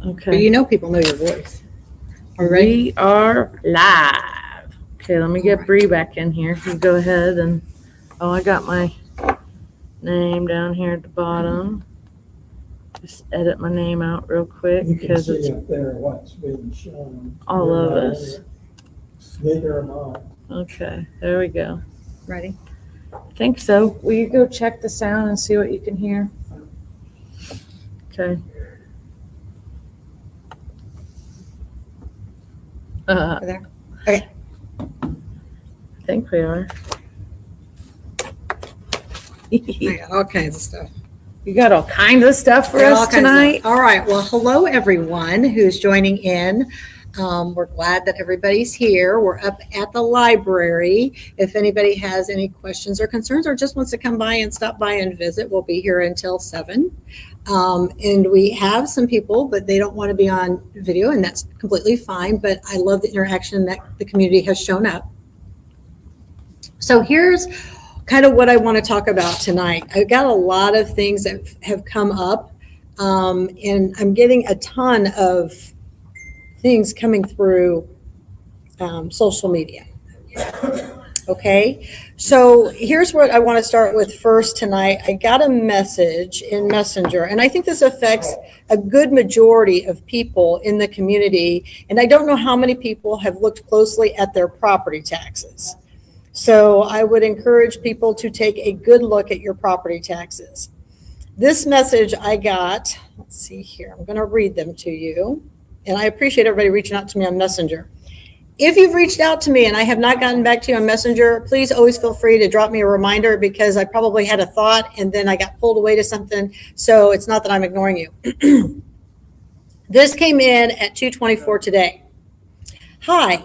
Okay. But you know people know your voice. Are you ready? We are live. Okay, let me get Bree back in here. You go ahead and, I got my name down here at the bottom. Just edit my name out real quick You can because see it's up there what's being shown. all of us. Bigger or not. Okay, there we go. Ready? I think so. Will you go check the sound and see what you can hear? Okay. Over there. Okay. I think we are. I got all kinds of stuff. You got all kinds of stuff for All us kinds of tonight? stuff. All right. Well, hello, everyone who's joining in. We're glad that everybody's here. We're up at the library. If anybody has any questions or concerns or just wants to come by and stop by and visit, we'll be here until 7. And we have some people, but they don't want to be on video, and that's completely fine. But I love the interaction that the community has shown up. So here's kind of what I want to talk about tonight. I've got a lot of things that have come up, and I'm getting a ton of things coming through social media. Okay, so here's what I want to start with first tonight. I got a message in Messenger, and I think this affects a good majority of people in the community, and I don't know how many people have looked closely at their property taxes. So I would encourage people to take a good look at your property taxes. This message I got, let's see here, I'm going to read them to you. And I appreciate everybody reaching out to me on Messenger. If you've reached out to me and I have not gotten back to you on Messenger, please always feel free to drop me a reminder, because I probably had a thought and then I got pulled away to something. So it's not that I'm ignoring you. This came in at 2:24 today. Hi,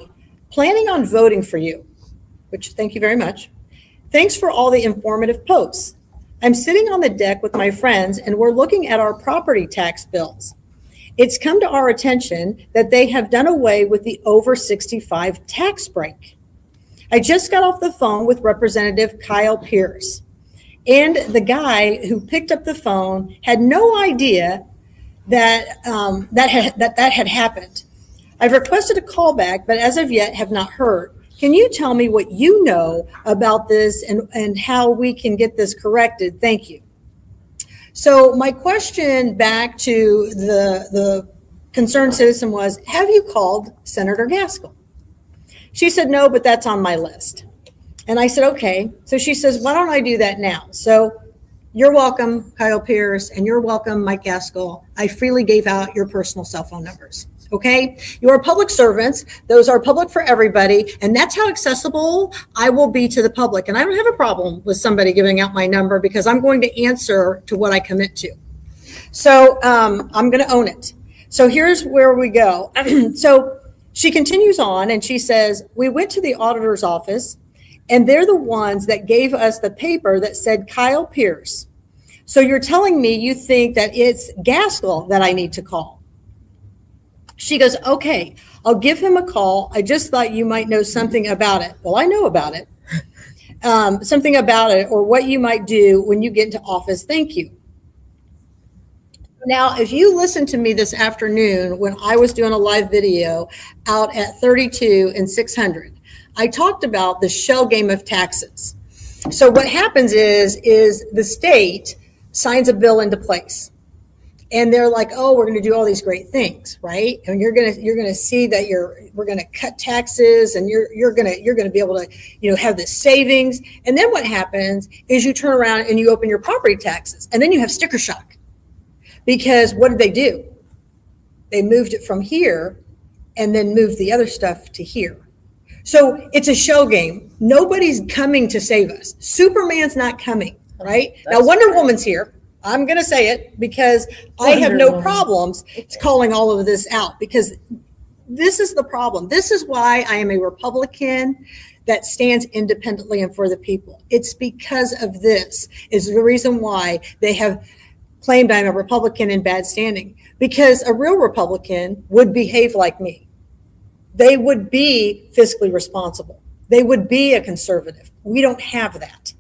planning on voting for you. Which, thank you very much. Thanks for all the informative posts. I'm sitting on the deck with my friends and we're looking at our property tax bills. It's come to our attention that they have done away with the over 65 tax break. I just got off the phone with Representative Kyle Pierce, and the guy who picked up the phone had no idea that that had happened. I've requested a callback, but as of yet have not heard. Can you tell me what you know about this and how we can get this corrected? Thank you. So my question back to the concerned citizen was, have you called Senator Gaskell? She said, no, but that's on my list. And I said, okay. So she says, why don't I do that now? So you're welcome, Kyle Pierce, and you're welcome, Mike Gaskell. I freely gave out your personal cell phone numbers. Okay, you are public servants. Those are public for everybody. And that's how accessible I will be to the public. And I don't have a problem with somebody giving out my number, because I'm going to answer to what I commit to. So I'm going to own it. So here's where we go. So she continues on and she says, we went to the auditor's office and they're the ones that gave us the paper that said Kyle Pierce. So you're telling me you think that it's Gaskell that I need to call? She goes, okay, I'll give him a call. I just thought you might know something about it. Well, I know about it. Something about it, or what you might do when you get into office. Thank you. Now, if you listened to me this afternoon when I was doing a live video out at 32 and 600, I talked about the shell game of taxes. So what happens is the state signs a bill into place. And they're like, oh, we're going to do all these great things, right? And you're going to see that we're going to cut taxes, and you're going to be able to, have this savings. And then what happens is you turn around and you open your property taxes, and then you have sticker shock, because what did they do? They moved it from here and then moved the other stuff to here. So it's a shell game. Nobody's coming to save us. Superman's not coming, right? Now Wonder Woman's here. I'm going to say it, because I have no problems calling all of this out, because this is the problem. This is why I am a Republican that stands independently and for the people. It's because of this is the reason why they have claimed I'm a Republican in bad standing, because a real Republican would behave like me. They would be fiscally responsible. They would be a conservative. We don't have that.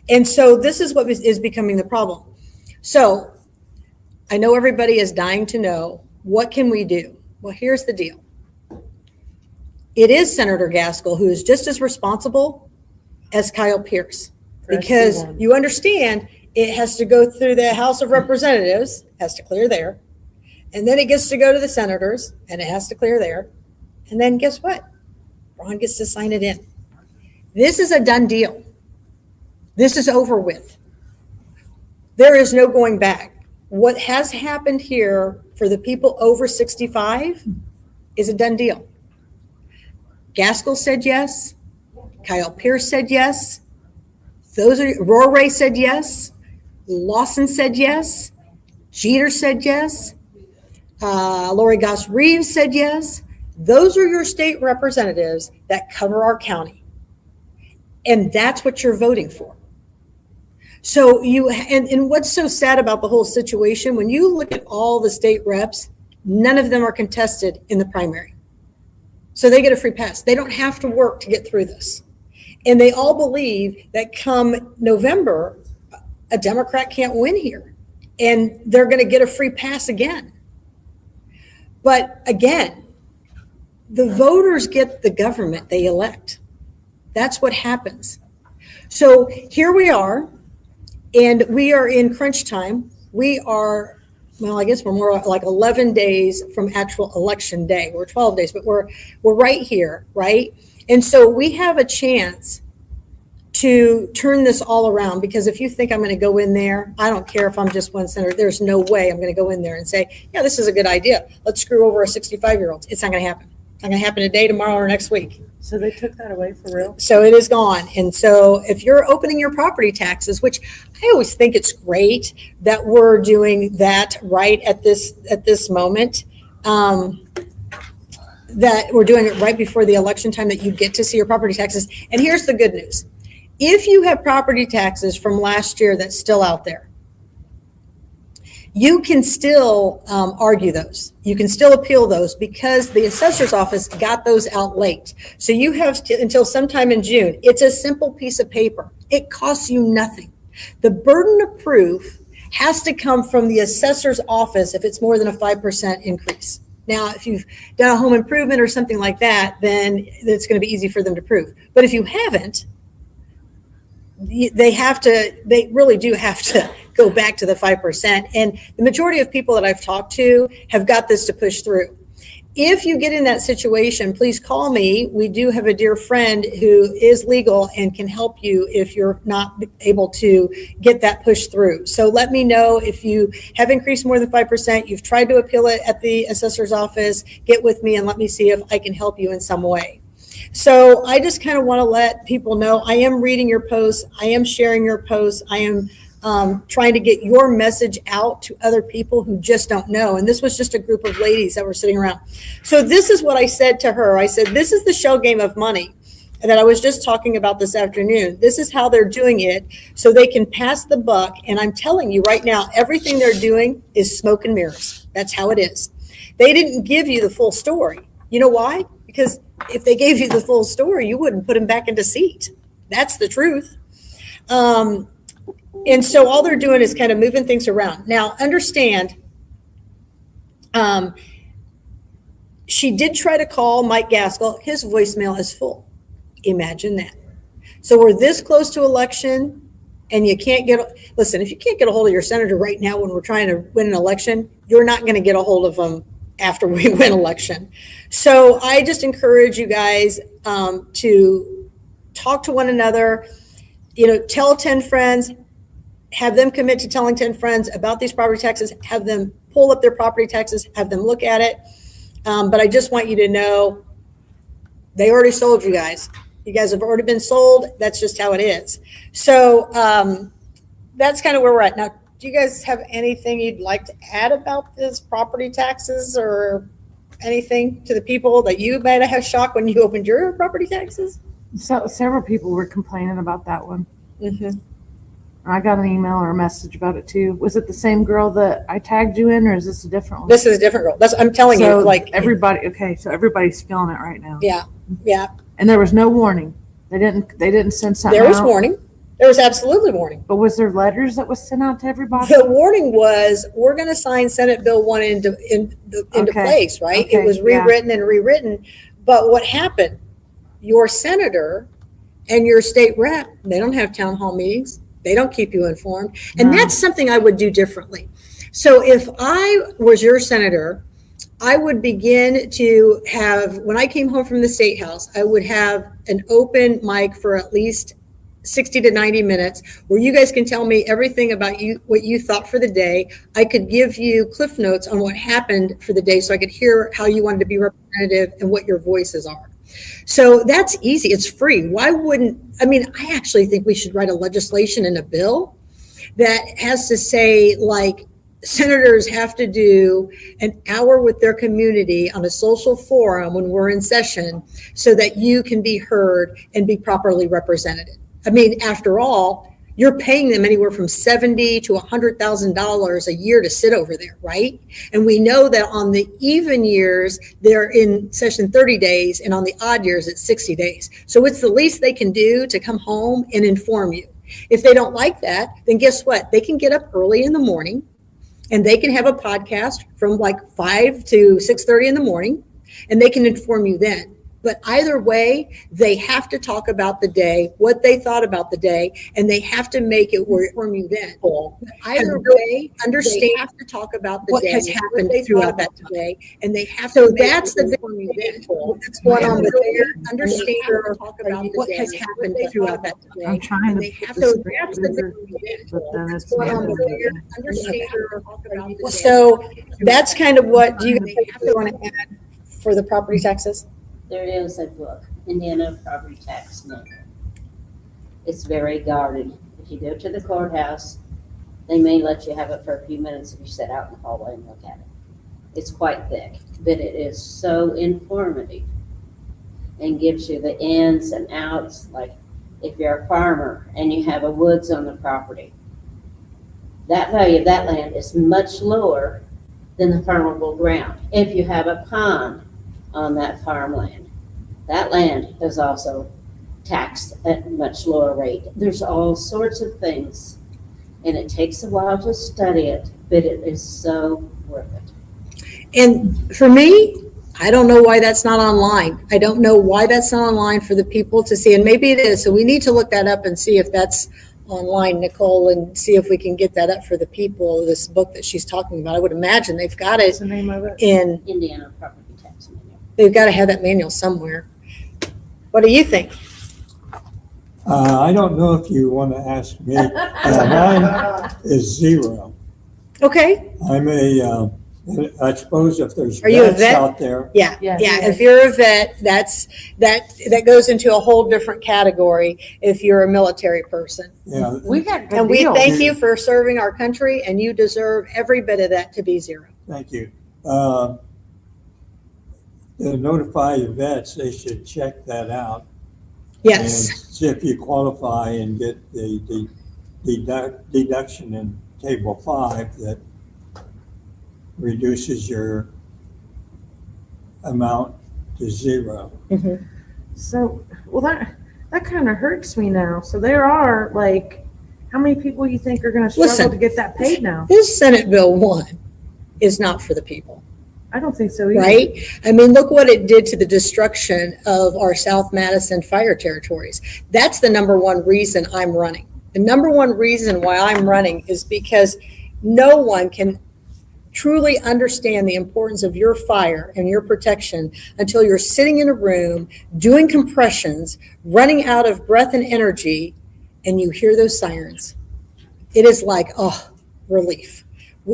And so this is what is becoming the problem. So I know everybody is dying to know What can we do? Well, here's the deal. It is Senator Gaskell who is just as responsible as Kyle Pierce, because you understand it has to go through the House of Representatives, has to clear there, and then it gets to go to the senators, and it has to clear there, and then guess what? Ron gets to sign it in. This is a done deal. This is over with. There is no going back. What has happened here for the people over 65 is a done deal. Gaskell said yes. Kyle Pierce said yes. Roray said yes. Lawson said yes. Jeter said yes. Lori Goss Reeves said yes. Those are your state representatives that cover our county. And that's what you're voting for. So and what's so sad about the whole situation, when you look at all the state reps, none of them are contested in the primary. So they get a free pass. They don't have to work to get through this. And they all believe that come November, a Democrat can't win here. And they're going to get a free pass again. But again, the voters get the government they elect. That's what happens. So here we are, and we are in crunch time. We are, well, I guess we're more like 11 days from actual election day. We're 12 days, but we're right here, right? And so we have a chance to turn this all around, because if you think I'm going to go in there, I don't care if I'm just one senator, there's no way I'm going to go in there and say, yeah, this is a good idea. Let's screw over a 65-year-old. It's not going to happen. It's not going to happen today, tomorrow, or next week. So they took that away for real? So it is gone. And so if you're opening your property taxes, which I always think it's great that we're doing that right at this moment, that we're doing it right before the election time, that you get to see your property taxes. And here's the good news. If you have property taxes from last year that's still out there, you can still argue those. You can still appeal those, because the assessor's office got those out late. So you have until sometime in June. It's a simple piece of paper. It costs you nothing. The burden of proof has to come from the assessor's office if it's more than a 5% increase. Now, if you've done a home improvement or something like that, then it's going to be easy for them to prove. But if you haven't, they really do have to go back to the 5%. And the majority of people that I've talked to have got this to push through. If you get in that situation, please call me. We do have a dear friend who is legal and can help you if you're not able to get that pushed through. So let me know if you have increased more than 5%, you've tried to appeal it at the assessor's office, get with me and let me see if I can help you in some way. So I just kind of want to let people know I am reading your posts. I am sharing your posts. I am trying to get your message out to other people who just don't know. And this was just a group of ladies that were sitting around. So this is what I said to her. I said, this is the shell game of money that I was just talking about this afternoon. This is how they're doing it so they can pass the buck. And I'm telling you right now, everything they're doing is smoke and mirrors. That's how it is. They didn't give you the full story. You know why? Because if they gave you the full story, you wouldn't put them back into seat. That's the truth. And so all they're doing is kind of moving things around. Now, understand, she did try to call Mike Gaskell. His voicemail is full. Imagine that. So we're this close to election, and you can't listen, if you can't get a hold of your senator right now when we're trying to win an election, you're not going to get a hold of them after we win election. So I just encourage you guys to talk to one another, tell 10 friends, have them commit to telling 10 friends about these property taxes, have them pull up their property taxes, have them look at it. But I just want you to know they already sold you guys. You guys have already been sold. That's just how it is. So that's kind of where we're at. Now, do you guys have anything you'd like to add about this property taxes or anything to the people that you might have shocked when you opened your property taxes? So several people were complaining about that one. Mm-hmm. I got an email or a message about it too. Was it the same girl that I tagged you in, or is this a different one? This is a different girl. I'm telling you, like everybody. Okay, so everybody's feeling it right now. Yeah. And there was no warning. They didn't send something. There was out. warning. There was absolutely warning. But was there letters that was sent out to everybody? The warning was, we're going to sign Senate Bill 1 into Okay. place, right? Okay, It was yeah. rewritten and rewritten. But what happened? Your senator and your state rep, they don't have town hall meetings. They don't keep you informed. And No. that's something I would do differently. So if I was your senator, I would begin to have, when I came home from the State House, I would have an open mic for at least 60 to 90 minutes where you guys can tell me everything about you, what you thought for the day. I could give you cliff notes on what happened for the day so I could hear how you wanted to be representative and what your voices are. So that's easy. It's free. Why wouldn't, I actually think we should write a legislation in a bill that has to say, like, senators have to do an hour with their community on a social forum when we're in session so that you can be heard and be properly represented. After all, you're paying them anywhere from $70,000 to $100,000 a year to sit over there, right? And we know that on the even years, they're in session 30 days, and on the odd years, it's 60 days. So it's the least they can do to come home and inform you. If they don't like that, then guess what? They can get up early in the morning, and they can have a podcast from like 5 to 6:30 in the morning, and they can inform you then. But either way, they have to talk about the day, what they thought about the day, and they have to make it inform you then. But either way, understand, they have to talk about the what day, has happened throughout that day, and they have to. So that's the inform you then. That's going on with there. Understand or talk about what has happened throughout that day. I'm trying to. They have put to. this That's together, the but then it's going not on with gonna there. be- Understand or talk about the day. So that's kind of what do you want to add for the property taxes? There is a book, Indiana Property Tax Manual. It's very guarded. If you go to the courthouse, they may let you have it for a few minutes if you sit out in the hallway and look at it. It's quite thick, but it is so informative and gives you the ins and outs. Like if you're a farmer and you have a woods on the property, that value of that land is much lower than the farmable ground. If you have a pond on that farmland, that land is also taxed at a much lower rate. There's all sorts of things, and it takes a while to study it, but it is so worth it. And for me, I don't know why that's not online. I don't know why that's not online for the people to see, and maybe it is. So we need to look that up and see if that's online, Nicole, and see if we can get that up for the people, this book that she's talking about. I would imagine they've got What's it the name of it? in, Indiana Property Tax Manual. they've got to have that manual somewhere. What do you think? I don't know if you want to ask me. Mine is 0. Okay, I suppose if there's Are you a vets vet? out there, yeah, Yeah. If you're a vet, that goes into a whole different category if you're a military person. yeah, We got good And we deals. thank you for serving our country, and you deserve every bit of that to be 0. thank you. To notify the vets, they should check that out. Yes. And see if you qualify and get the deduction in table 5 that reduces your amount to 0. So, well, that kind of hurts me now. So there are like, how many people you think are going to struggle Listen. to get that paid now? This Senate Bill 1 is not for the people, I don't think so either. right? Look what it did to the destruction of our South Madison fire territories. That's the number one reason I'm running. The number one reason why I'm running is because no one can truly understand the importance of your fire and your protection until you're sitting in a room doing compressions, running out of breath and energy, and you hear those sirens. It is like, oh, relief.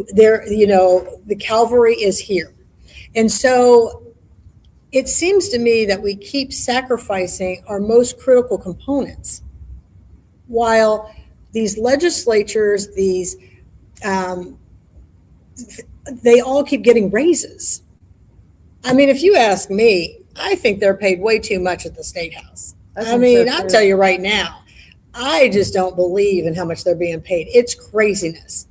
There, the cavalry is here. And so it seems to me that we keep sacrificing our most critical components while these legislatures, they all keep getting raises. If you ask me, I think they're paid way too much at the State House. I'll tell you right now, I just don't believe in how much they're being paid. It's craziness.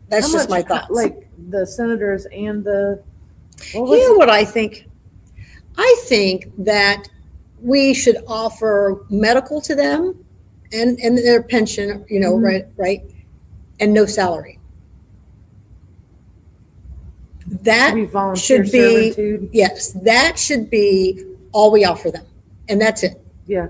That's How just much, my thoughts. Like the senators and the. You know what I think? I think that we should offer medical to them and their pension, right, and no salary. That Be volunteer should be, servitude. yes, that should be all we offer them. And that's it. Yeah.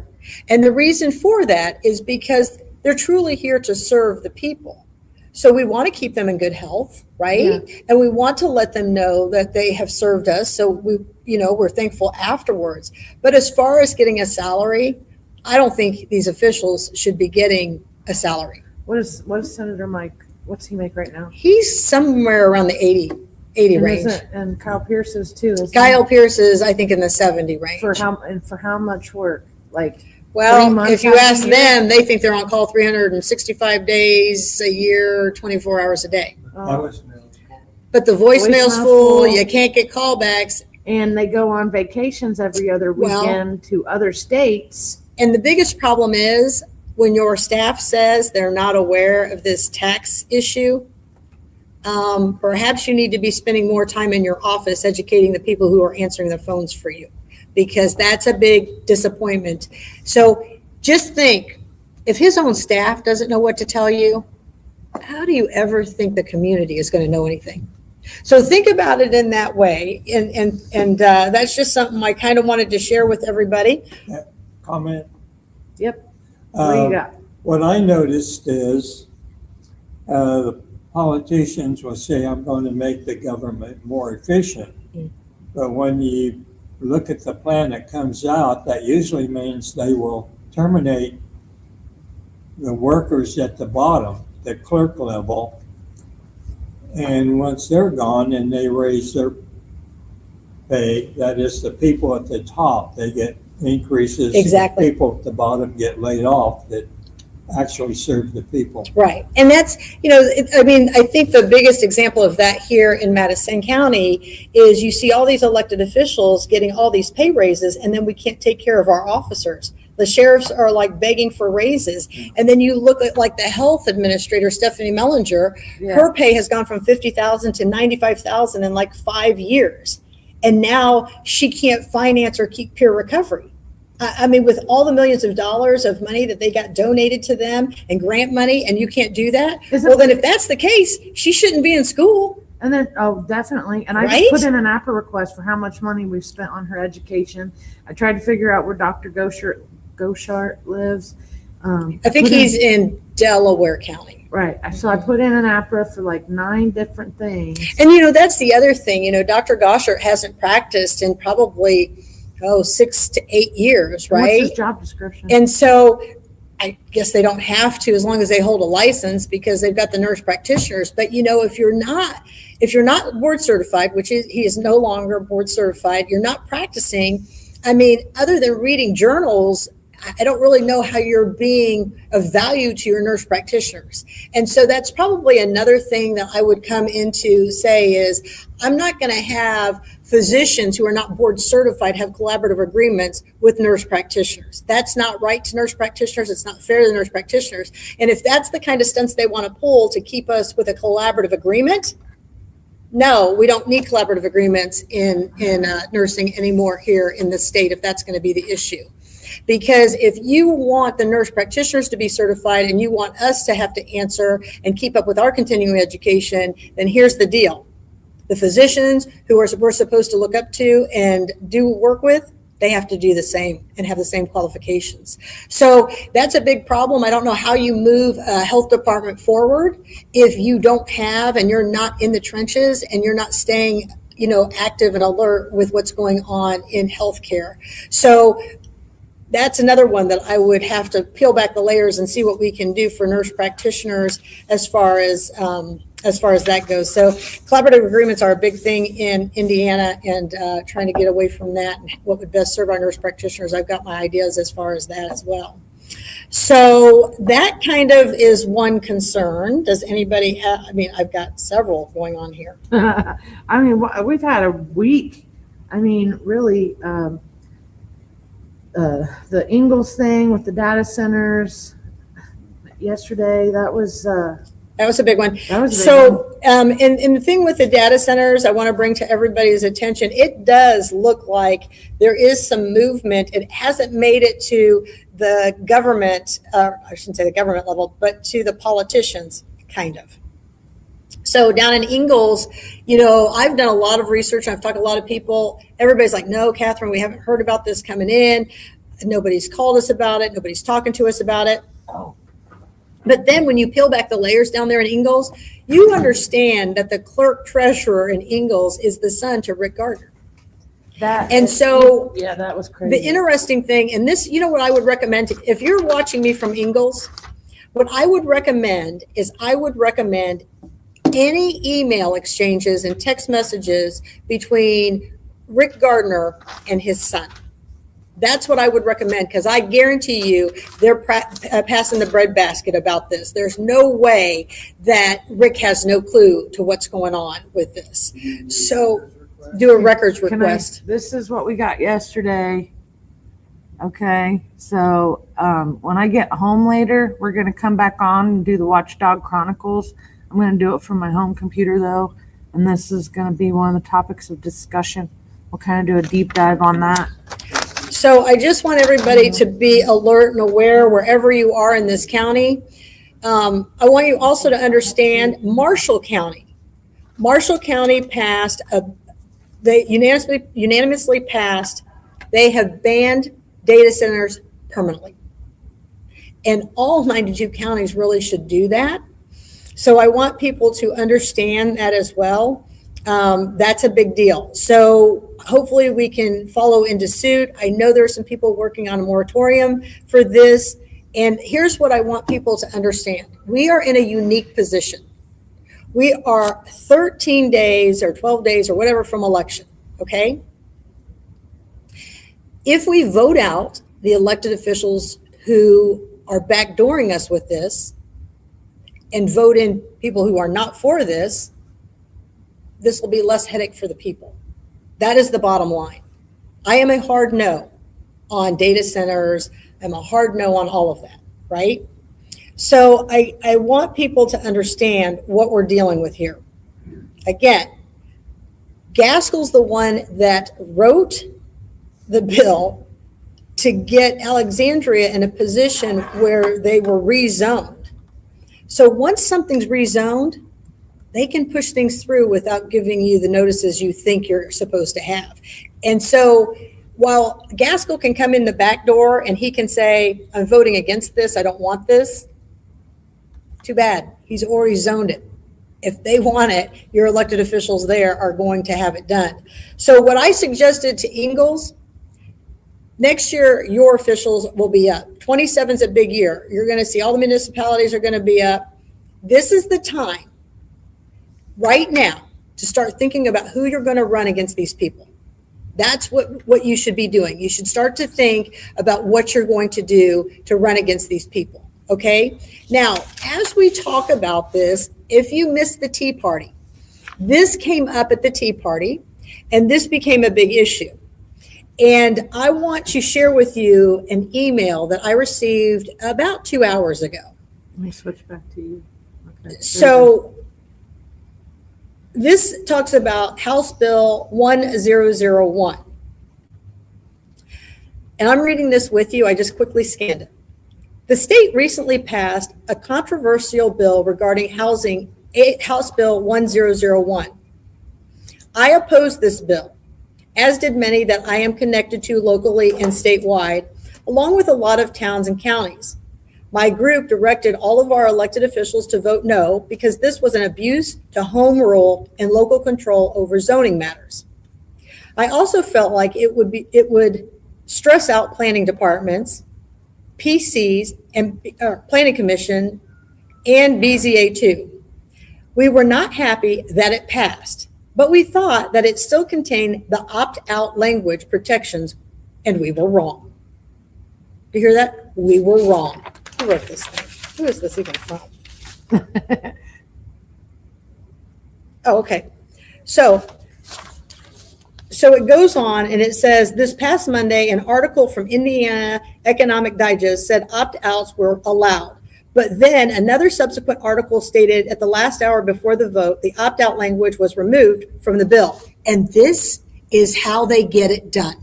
And the reason for that is because they're truly here to serve the people. So we want to keep them in good health, right? Yeah. And we want to let them know that they have served us. So we're thankful afterwards. But as far as getting a salary, I don't think these officials should be getting a salary. What is Senator Mike? What's he make right now? He's somewhere around the 80 And range. and Kyle Pierce is too. Isn't Kyle Pierce is, I think, in the 70 range. for how much work? Like 3 Well, months if you out of ask the year? them, they think they're on call 365 days a year, 24 hours a day. That was But the voicemail's Voicemail's full, full. you can't get callbacks. And they go on vacations every other Well- weekend to other states. And the biggest problem is when your staff says they're not aware of this tax issue, perhaps you need to be spending more time in your office educating the people who are answering the phones for you, because that's a big disappointment. So just think, if his own staff doesn't know what to tell you, how do you ever think the community is going to know anything? So think about it in that way. And that's just something I kind of wanted to share with everybody. comment. Yep. What do you Um, got? What I noticed is the politicians will say, I'm going to make the government more efficient. But when you look at the plan that comes out, that usually means they will terminate the workers at the bottom, the clerk level. And once they're gone and they raise their pay, that is the people at the top, they get increases. Exactly. The people at the bottom get laid off that actually serve the people. Right. And that's, I think the biggest example of that here in Madison County is you see all these elected officials getting all these pay raises, and then we can't take care of our officers. The sheriffs are like begging for raises. And then you look at like the health administrator, Stephanie Mellinger, her pay has gone from $50,000 to $95,000 in like 5 years. And now she can't finance or keep peer recovery. I mean, with all the millions of dollars of money that they got donated to them and grant money, and you can't do that. Well, then if that's the case, she shouldn't be in school. And then, definitely. And I Right? just put in an APRA request for how much money we've spent on her education. I tried to figure out where Dr. Gauchart lives. I think he's in Delaware County. Right. So I put in an APRA for like 9 different things. And, that's the other thing. Dr. Gauchart hasn't practiced in probably, 6 to 8 years, right? What's his job description? And so I guess they don't have to, as long as they hold a license, because they've got the nurse practitioners. But if you're not board certified, which he is no longer board certified, you're not practicing. I mean, other than reading journals, I don't really know how you're being of value to your nurse practitioners. And so that's probably another thing that I would come into say is, I'm not going to have physicians who are not board certified have collaborative agreements with nurse practitioners. That's not right to nurse practitioners. It's not fair to nurse practitioners. And if that's the kind of stunts they want to pull to keep us with a collaborative agreement, no, we don't need collaborative agreements in nursing anymore here in the state, if that's going to be the issue. Because if you want the nurse practitioners to be certified and you want us to have to answer and keep up with our continuing education, then here's the deal. The physicians who we're supposed to look up to and do work with, they have to do the same and have the same qualifications. So that's a big problem. I don't know how you move a health department forward if you don't have, and you're not in the trenches and you're not staying, active and alert with what's going on in healthcare. So that's another one that I would have to peel back the layers and see what we can do for nurse practitioners as far as that goes. So collaborative agreements are a big thing in Indiana, and trying to get away from that and what would best serve our nurse practitioners. I've got my ideas as far as that as well. So that kind of is one concern. Does anybody have, I've got several going on here. We've had a week. Really, the Ingalls thing with the data centers yesterday, that was a big one. That was a big one. And the thing with the data centers, I want to bring to everybody's attention, it does look like there is some movement. It hasn't made it to the government, I shouldn't say the government level, but to the politicians, kind of. So down in Ingalls, I've done a lot of research. I've talked to a lot of people. Everybody's like, no, Catherine, we haven't heard about this coming in. Nobody's called us about it. Nobody's talking to us about it. Oh. But then when you peel back the layers down there in Ingalls, you understand that the clerk treasurer in Ingalls is the son to Rick Gardner. Yeah, that was crazy. The interesting thing, and this, what I would recommend, if you're watching me from Ingalls, what I would recommend is any email exchanges and text messages between Rick Gardner and his son. That's what I would recommend, because I guarantee you they're passing the breadbasket about this. There's no way that Rick has no clue to what's going on with this. So do a records request. This is what we got yesterday. Okay, so when I get home later, we're going to come back on and do the Watchdog Chronicles. I'm going to do it from my home computer, though, and this is going to be one of the topics of discussion. We'll kind of do a deep dive on that. So I just want everybody to be alert and aware wherever you are in this county. I want you also to understand Marshall County. Marshall County passed they unanimously passed. They have banned data centers permanently, and all 92 counties really should do that. So I want people to understand that as well. That's a big deal. So hopefully we can follow into suit. I know there are some people working on a moratorium for this. And here's what I want people to understand. We are in a unique position. We are 13 days or 12 days or whatever from election, okay? If we vote out the elected officials who are backdooring us with this and vote in people who are not for this, this will be less headache for the people. That is the bottom line. I am a hard no on data centers. I'm a hard no on all of that, right? So I want people to understand what we're dealing with here. Again, Gaskell's the one that wrote the bill to get Alexandria in a position where they were rezoned. So once something's rezoned, they can push things through without giving you the notices you think you're supposed to have. And so while Gaskell can come in the back door and he can say, I'm voting against this, I don't want this, too bad. He's already zoned it. If they want it, your elected officials there are going to have it done. So what I suggested to Ingalls, next year, your officials will be up. 27 is a big year. You're going to see all the municipalities are going to be up. This is the time right now to start thinking about who you're going to run against these people. That's what you should be doing. You should start to think about what you're going to do to run against these people. Okay. Now, as we talk about this, if you missed the Tea Party, this came up at the Tea Party and this became a big issue. And I want to share with you an email that I received about 2 hours ago. Let me switch back to you. Okay. So this talks about House Bill 1001. And I'm reading this with you. I just quickly scanned it. The state recently passed a controversial bill regarding housing, House Bill 1001. I oppose this bill, as did many that I am connected to locally and statewide, along with a lot of towns and counties. My group directed all of our elected officials to vote no because this was an abuse to home rule and local control over zoning matters. I also felt like it would stress out planning departments, PCs, and Planning Commission, and BZA too. We were not happy that it passed, but we thought that it still contained the opt-out language protections, and we were wrong. Do you hear that? We were wrong. Who wrote this thing? Who is this even from? Oh, okay. So it goes on and it says, this past Monday, an article from Indiana Economic Digest said opt-outs were allowed. But then another subsequent article stated at the last hour before the vote, the opt-out language was removed from the bill. And this is how they get it done.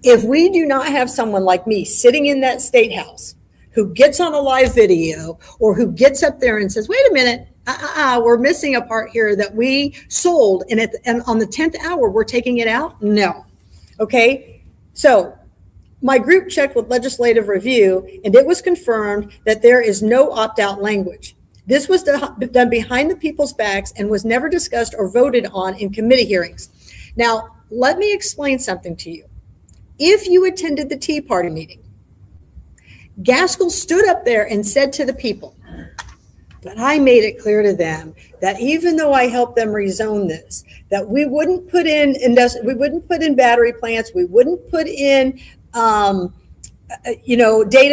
If we do not have someone like me sitting in that state house who gets on a live video or who gets up there and says, wait a minute, we're missing a part here that we sold, and on the 10th hour, we're taking it out? No. Okay. So my group checked with legislative review, and it was confirmed that there is no opt-out language. This was done behind the people's backs and was never discussed or voted on in committee hearings. Now, let me explain something to you. If you attended the Tea Party meeting, Gaskell stood up there and said to the people, but I made it clear to them that even though I helped them rezone this, that we wouldn't put in battery plants, we wouldn't put in data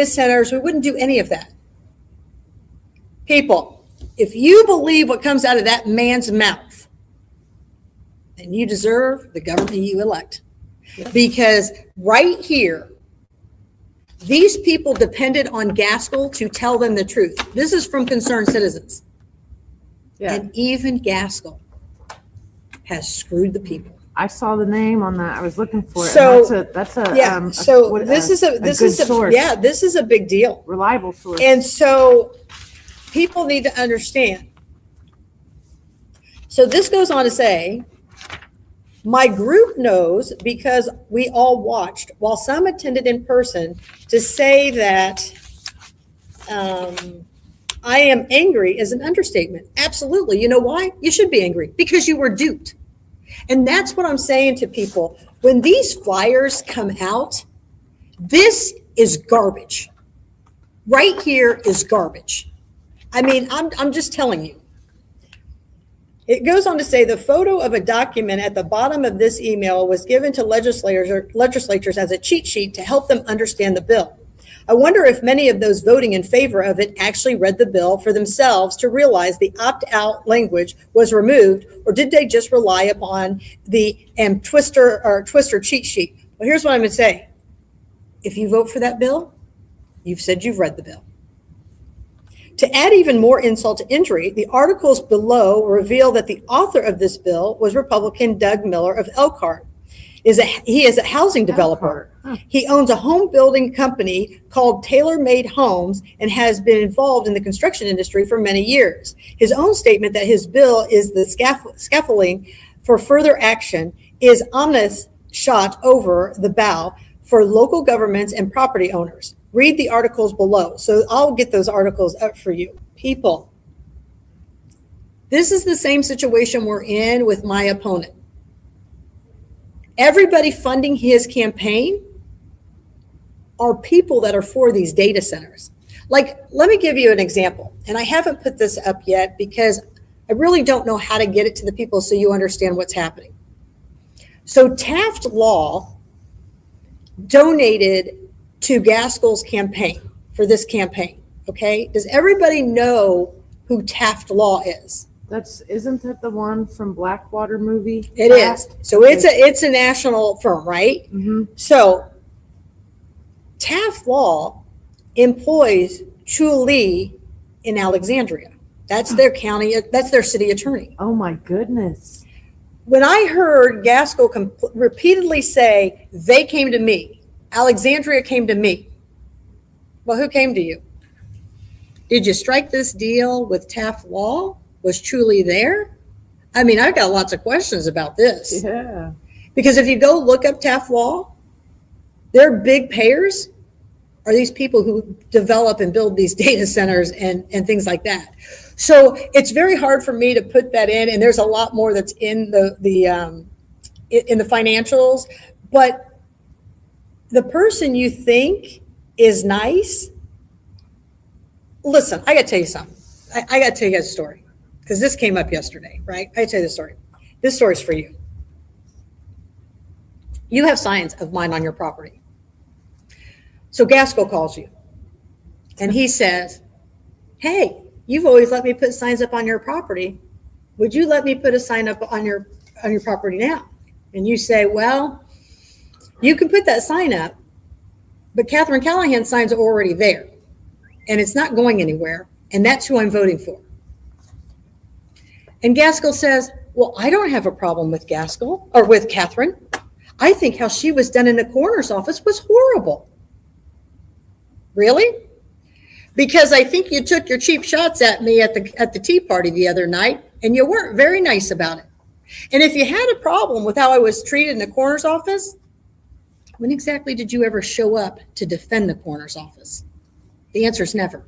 centers, we wouldn't do any of that. People, if you believe what comes out of that man's mouth, then you deserve the government you elect. Because right here, these people depended on Gaskell to tell them the truth. This is from Concerned Citizens. Yeah. And even Gaskell has screwed the people. I saw the name on that. I was looking for it. So this is a big deal. Reliable source. And so people need to understand. So this goes on to say, my group knows because we all watched, while some attended in person, to say that I am angry is an understatement. Absolutely. You know why? You should be angry because you were duped. And that's what I'm saying to people. When these flyers come out, this is garbage. Right here is garbage. I mean, I'm just telling you. It goes on to say the photo of a document at the bottom of this email was given to legislators as a cheat sheet to help them understand the bill. I wonder if many of those voting in favor of it actually read the bill for themselves to realize the opt-out language was removed, or did they just rely upon the twister cheat sheet? Well, here's what I'm going to say. If you vote for that bill, you've said you've read the bill. To add even more insult to injury, the articles below reveal that the author of this bill was Republican Doug Miller of Elkhart. He is a housing developer. He owns a home building company called Tailor Made Homes and has been involved in the construction industry for many years. His own statement that his bill is the scaffolding for further action is ominous shot over the bow for local governments and property owners. Read the articles below. So I'll get those articles up for you. People, this is the same situation we're in with my opponent. Everybody funding his campaign are people that are for these data centers. Like, let me give you an example. And I haven't put this up yet because I really don't know how to get it to the people so you understand what's happening. So Taft Law donated to Gaskell's campaign for this campaign. Okay. Does everybody know who Taft Law is? Isn't that the one from Blackwater movie? It is. So it's a national firm, right? Mm-hmm. So Taft Law employs Chu Lee in Alexandria. That's their county. That's their city attorney. Oh my goodness. When I heard Gaskell repeatedly say, they came to me, Alexandria came to me. Well, who came to you? Did you strike this deal with Taft Law? Was Truly there? I mean, I've got lots of questions about this. Yeah. Because if you go look up Taft Law, their big payers are these people who develop and build these data centers and things like that. So it's very hard for me to put that in, and there's a lot more that's in the financials. But the person you think is nice, listen, I got to tell you something. I got to tell you guys a story. Because this came up yesterday, right? I tell you the story. This story's for you. You have signs of mine on your property. So Gaskell calls you and he says, hey, you've always let me put signs up on your property. Would you let me put a sign up on your property now? And you say, well, you can put that sign up, but Catherine Callahan's signs are already there and it's not going anywhere. And that's who I'm voting for. And Gaskell says, well, I don't have a problem with Gaskell or with Catherine. I think how she was done in the coroner's office was horrible. Really? Because I think you took your cheap shots at me at the tea party the other night, and you weren't very nice about it. And if you had a problem with how I was treated in the coroner's office, when exactly did you ever show up to defend the coroner's office? The answer is never.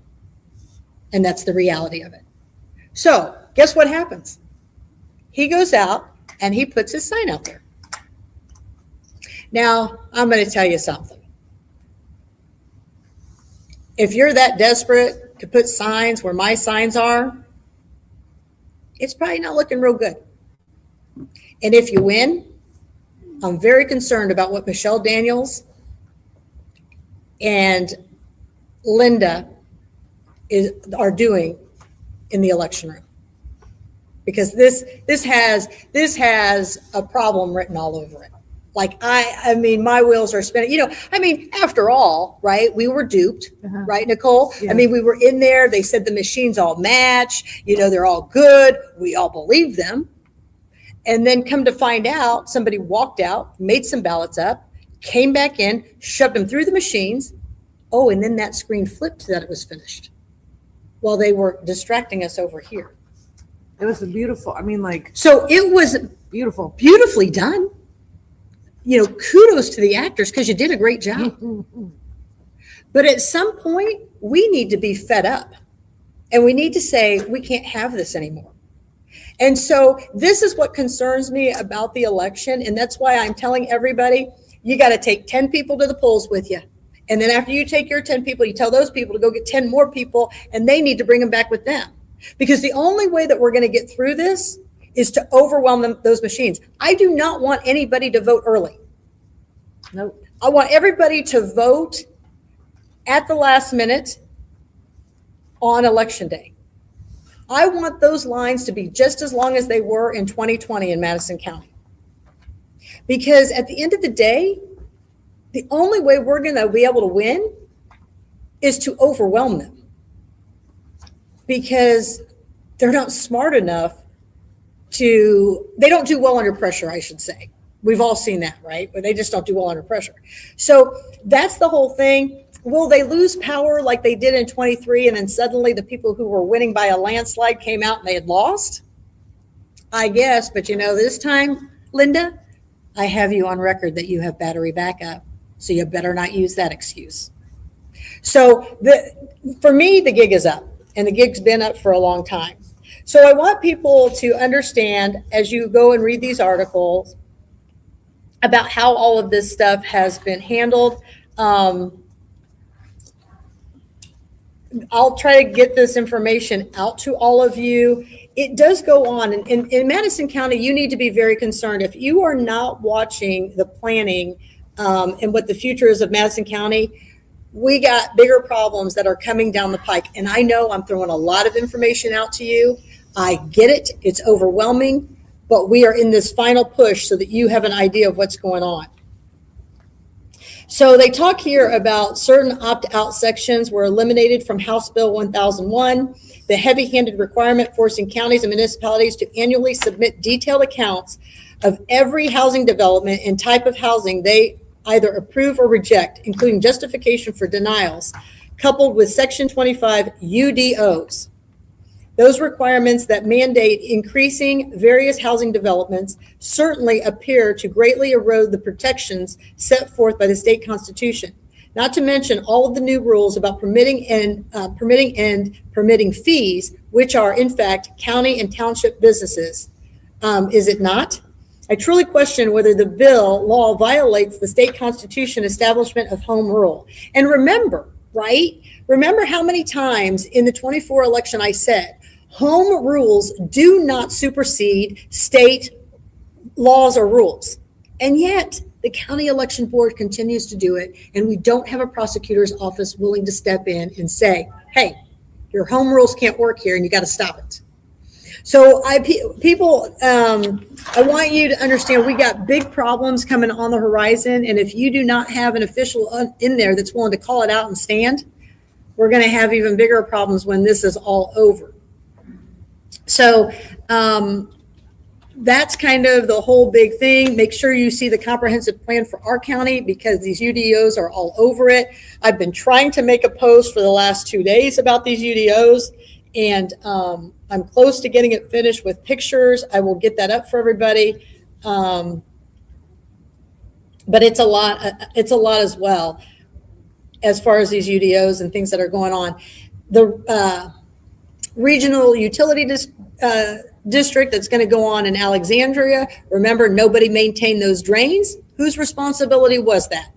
And that's the reality of it. So guess what happens? He goes out and he puts his sign out there. Now, I'm going to tell you something. If you're that desperate to put signs where my signs are, it's probably not looking real good. And if you win, I'm very concerned about what Michelle Daniels and Linda are doing in the election room, because this has a problem written all over it. Like, I mean, my wheels are spinning. After all, right, we were duped, right, Nicole? Yeah. I mean, we were in there. They said the machines all match. They're all good. We all believed them. And then come to find out, somebody walked out, made some ballots up, came back in, shoved them through the machines. Oh, and then that screen flipped that it was finished while they were distracting us over here. It was beautiful. So it was beautiful, beautifully done. Kudos to the actors, because you did a great job. But at some point, we need to be fed up, and we need to say, we can't have this anymore. And so this is what concerns me about the election. And that's why I'm telling everybody, you got to take 10 people to the polls with you. And then after you take your 10 people, you tell those people to go get 10 more people, and they need to bring them back with them. Because the only way that we're going to get through this is to overwhelm those machines. I do not want anybody to vote early. Nope. I want everybody to vote at the last minute on election day. I want those lines to be just as long as they were in 2020 in Madison County. Because at the end of the day, the only way we're going to be able to win is to overwhelm them. Because they're not smart enough they don't do well under pressure, I should say. We've all seen that, right? But they just don't do well under pressure. So that's the whole thing. Will they lose power like they did in 23, and then suddenly the people who were winning by a landslide came out and they had lost? I guess, but this time, Linda, I have you on record that you have battery backup, so you better not use that excuse. So for me, the gig is up, and the gig's been up for a long time. So I want people to understand, as you go and read these articles, about how all of this stuff has been handled. I'll try to get this information out to all of you. It does go on. In Madison County, you need to be very concerned. If you are not watching the planning and what the future is of Madison County, we got bigger problems that are coming down the pike. And I know I'm throwing a lot of information out to you. I get it. It's overwhelming. But we are in this final push so that you have an idea of what's going on. So they talk here about certain opt-out sections were eliminated from House Bill 1001, the heavy-handed requirement forcing counties and municipalities to annually submit detailed accounts of every housing development and type of housing they either approve or reject, including justification for denials, coupled with Section 25 UDOs. Those requirements that mandate increasing various housing developments certainly appear to greatly erode the protections set forth by the state constitution, not to mention all of the new rules about permitting fees, which are in fact county and township businesses. Is it not? I truly question whether the law violates the state constitution establishment of home rule. And remember how many times in the 24 election I said, home rules do not supersede state laws or rules. And yet the county election board continues to do it. And we don't have a prosecutor's office willing to step in and say, hey, your home rules can't work here and you got to stop it. So I want you to understand we got big problems coming on the horizon. And if you do not have an official in there that's willing to call it out and stand, we're going to have even bigger problems when this is all over. So that's kind of the whole big thing. Make sure you see the comprehensive plan for our county because these UDOs are all over it. I've been trying to make a post for the last 2 days about these UDOs, and I'm close to getting it finished with pictures. I will get that up for everybody. But it's a lot. It's a lot as well as far as these UDOs and things that are going on. The regional utility district that's going to go on in Alexandria. Remember, nobody maintained those drains. Whose responsibility was that?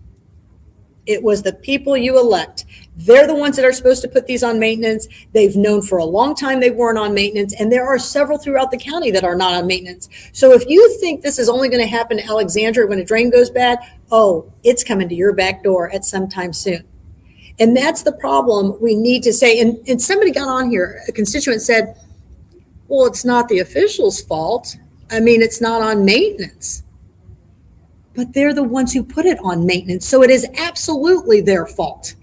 It was the people you elect. They're the ones that are supposed to put these on maintenance. They've known for a long time they weren't on maintenance, and there are several throughout the county that are not on maintenance. So if you think this is only going to happen to Alexandria when a drain goes bad, oh, it's coming to your back door at some time soon. And that's the problem we need to say. And somebody got on here, a constituent said, well, it's not the official's fault. I mean, it's not on maintenance. But they're the ones who put it on maintenance. So it is absolutely their fault.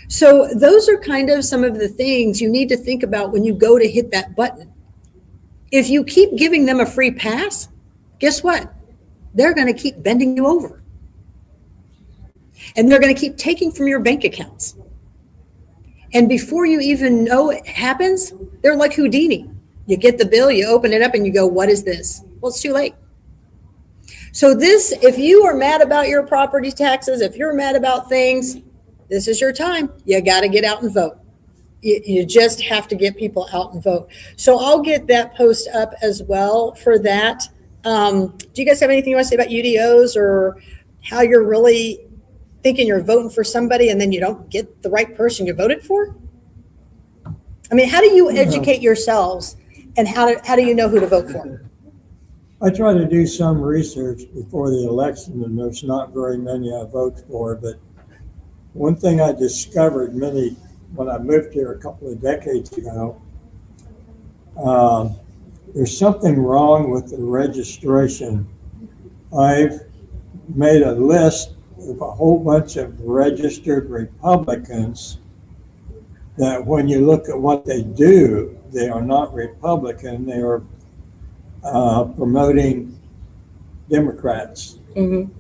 So those are kind of some of the things you need to think about when you go to hit that button. If you keep giving them a free pass, guess what? They're going to keep bending you over. And they're going to keep taking from your bank accounts. And before you even know it happens, they're like Houdini. You get the bill, you open it up, and you go, what is this? Well, it's too late. So this, if you are mad about your property taxes, if you're mad about things, this is your time. You got to get out and vote. You just have to get people out and vote. So I'll get that post up as well for that. Do you guys have anything you want to say about UDOs or how you're really thinking you're voting for somebody and then you don't get the right person you voted for? I mean, how do you educate yourselves and how do you know who to vote for? I try to do some research before the election, and there's not very many I vote for, but one thing I discovered when I moved here a couple of decades ago, there's something wrong with the registration. I've made a list of a whole bunch of registered Republicans that when you look at what they do, they are not Republican. They are promoting Democrats. Mm-hmm.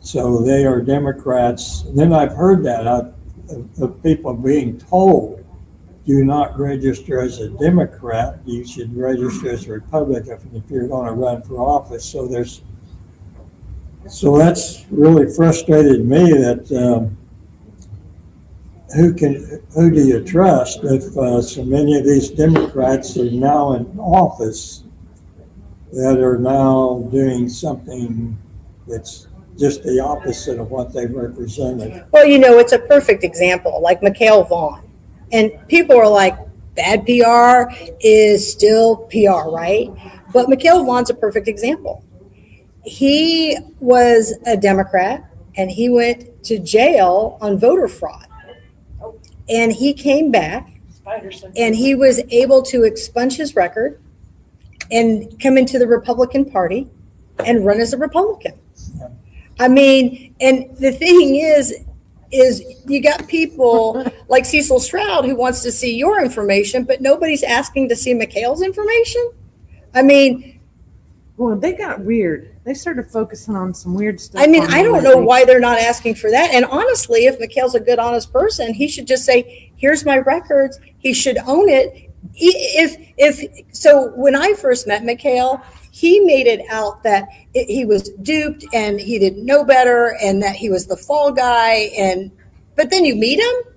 So they are Democrats. Then I've heard that of people being told, do not register as a Democrat. You should register as a Republican if you're going to run for office. So that's really frustrated me that who do you trust if so many of these Democrats are now in office that are now doing something that's just the opposite of what they represented. Well, it's a perfect example, like Mikhail Vaughn. And people are like, bad PR is still PR, right? But Mikhail Vaughn's a perfect example. He was a Democrat, and he went to jail on voter fraud. And he came back, and he was able to expunge his record and come into the Republican Party and run as a Republican. I mean, and the thing is you got people like Cecil Stroud who wants to see your information, but nobody's asking to see Mikhail's information. I mean, well, they got weird. They started focusing on some weird stuff. I mean, I don't know why they're not asking for that. And honestly, if Mikhail's a good, honest person, he should just say, here's my records. He should own it. So when I first met Mikhail, he made it out that he was duped and he didn't know better and that he was the fall guy. But then you meet him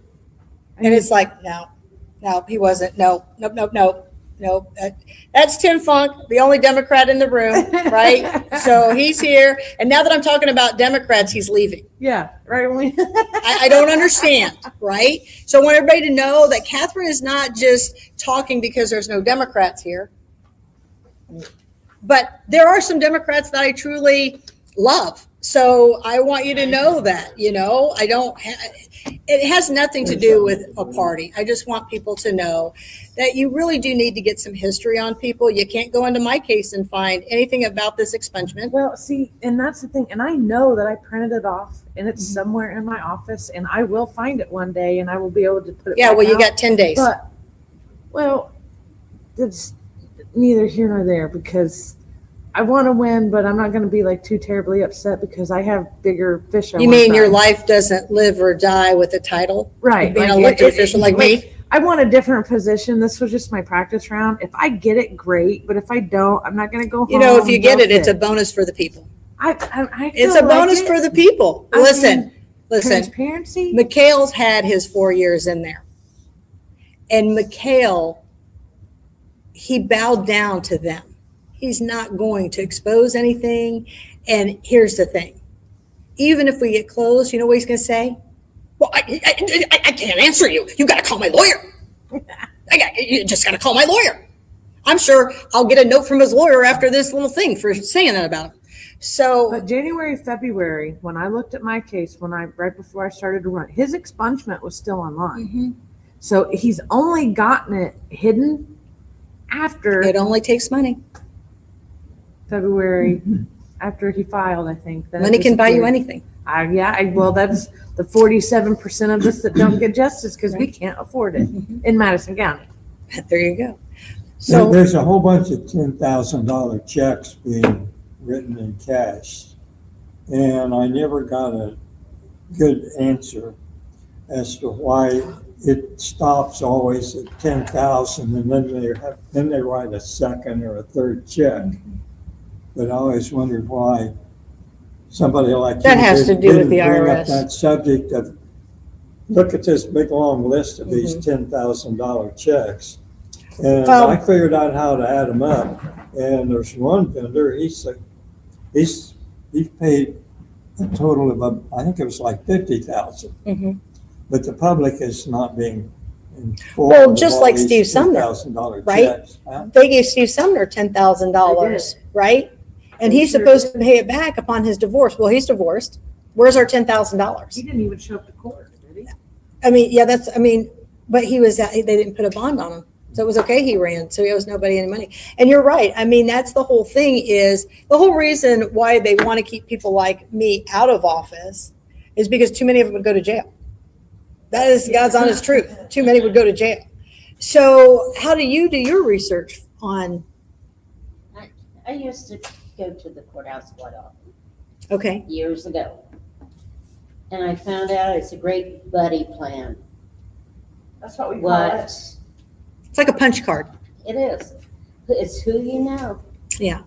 and it's like, no, he wasn't. No. That's Tim Funk, the only Democrat in the room, right? So he's here. And now that I'm talking about Democrats, he's leaving. Yeah, right. I don't understand, right? So I want everybody to know that Catherine is not just talking because there's no Democrats here. But there are some Democrats that I truly love. So I want you to know that, it has nothing to do with a party. I just want people to know that you really do need to get some history on people. You can't go into my case and find anything about this expungement. Well, see, and that's the thing. And I know that I printed it off and it's somewhere in my office and I will find it one day and I will be able to put it back well, you out. got 10 days. But, well, it's neither here nor there because I want to win, but I'm not going to be like too terribly upset because I have bigger fish. You mean your life doesn't live or die with a title? Right. Being an elected official like me? I want a different position. This was just my practice round. If I get it, great. But if I don't, I'm not going to go home. You know, if you get it, it's a bonus for the people. It's a bonus for the people. Listen. Transparency. McHale's had his 4 years in there. And McHale, he bowed down to them. He's not going to expose anything. And here's the thing. Even if we get close, you know what he's going to say? Well, I can't answer you. You got to call my lawyer. You just got to call my lawyer. I'm sure I'll get a note from his lawyer after this little thing for saying that about him. So, but January, February, when I looked at my case, right before I started to run, his expungement was still online. Mm-hmm. So he's only gotten it hidden after. It only takes money. February, after he filed, I think. Money can buy you anything. Well, that's the 47% of us that don't get justice because we can't afford it in Madison County. There you go. So there's a whole bunch of $10,000 checks being written in cash, and I never got a good answer as to why it stops always at 10,000, and then they write a second or a third check. But I always wondered why somebody like that has to do with the bring IRS. Up that subject of look at this big long list of these $10,000 checks, and I figured out how to add them up. And there's one vendor. He's paid a total of I think it was like $50,000, but the public is not being informed. Well, just like Steve Sumner, $10,000 right? checks. Huh? They gave Steve Sumner $10,000, right? And he's supposed to pay it back upon his divorce. Well, he's divorced. Where's our $10,000? He didn't even show up to court, did he? I mean, but they didn't put a bond on him. So it was okay. He ran. So he owes nobody any money. And you're right. I mean, that's the whole thing is the whole reason why they want to keep people like me out of office is because too many of them would go to jail. That is God's honest truth. Too many would go to jail. So how do you do your research on? I used to go to the courthouse quite often. Okay. Years ago. And I found out it's a great buddy plan. That's what we call it. It's like a punch card. It is. It's who you know. Yeah.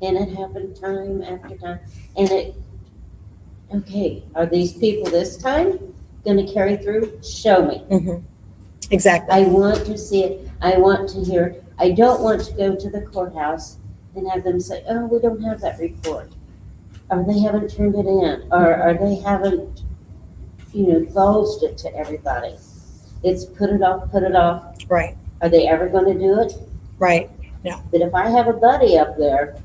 And it happened time after time. And okay, are these people this time going to carry through? Show me. Mm-hmm. Exactly. I want to see it. I want to hear it. I don't want to go to the courthouse and have them say, oh, we don't have that report. Or they haven't turned it in. Or they haven't, divulged it to everybody. It's put it off. Right. Are they ever going to do it? Right. No. But if I have a buddy up there,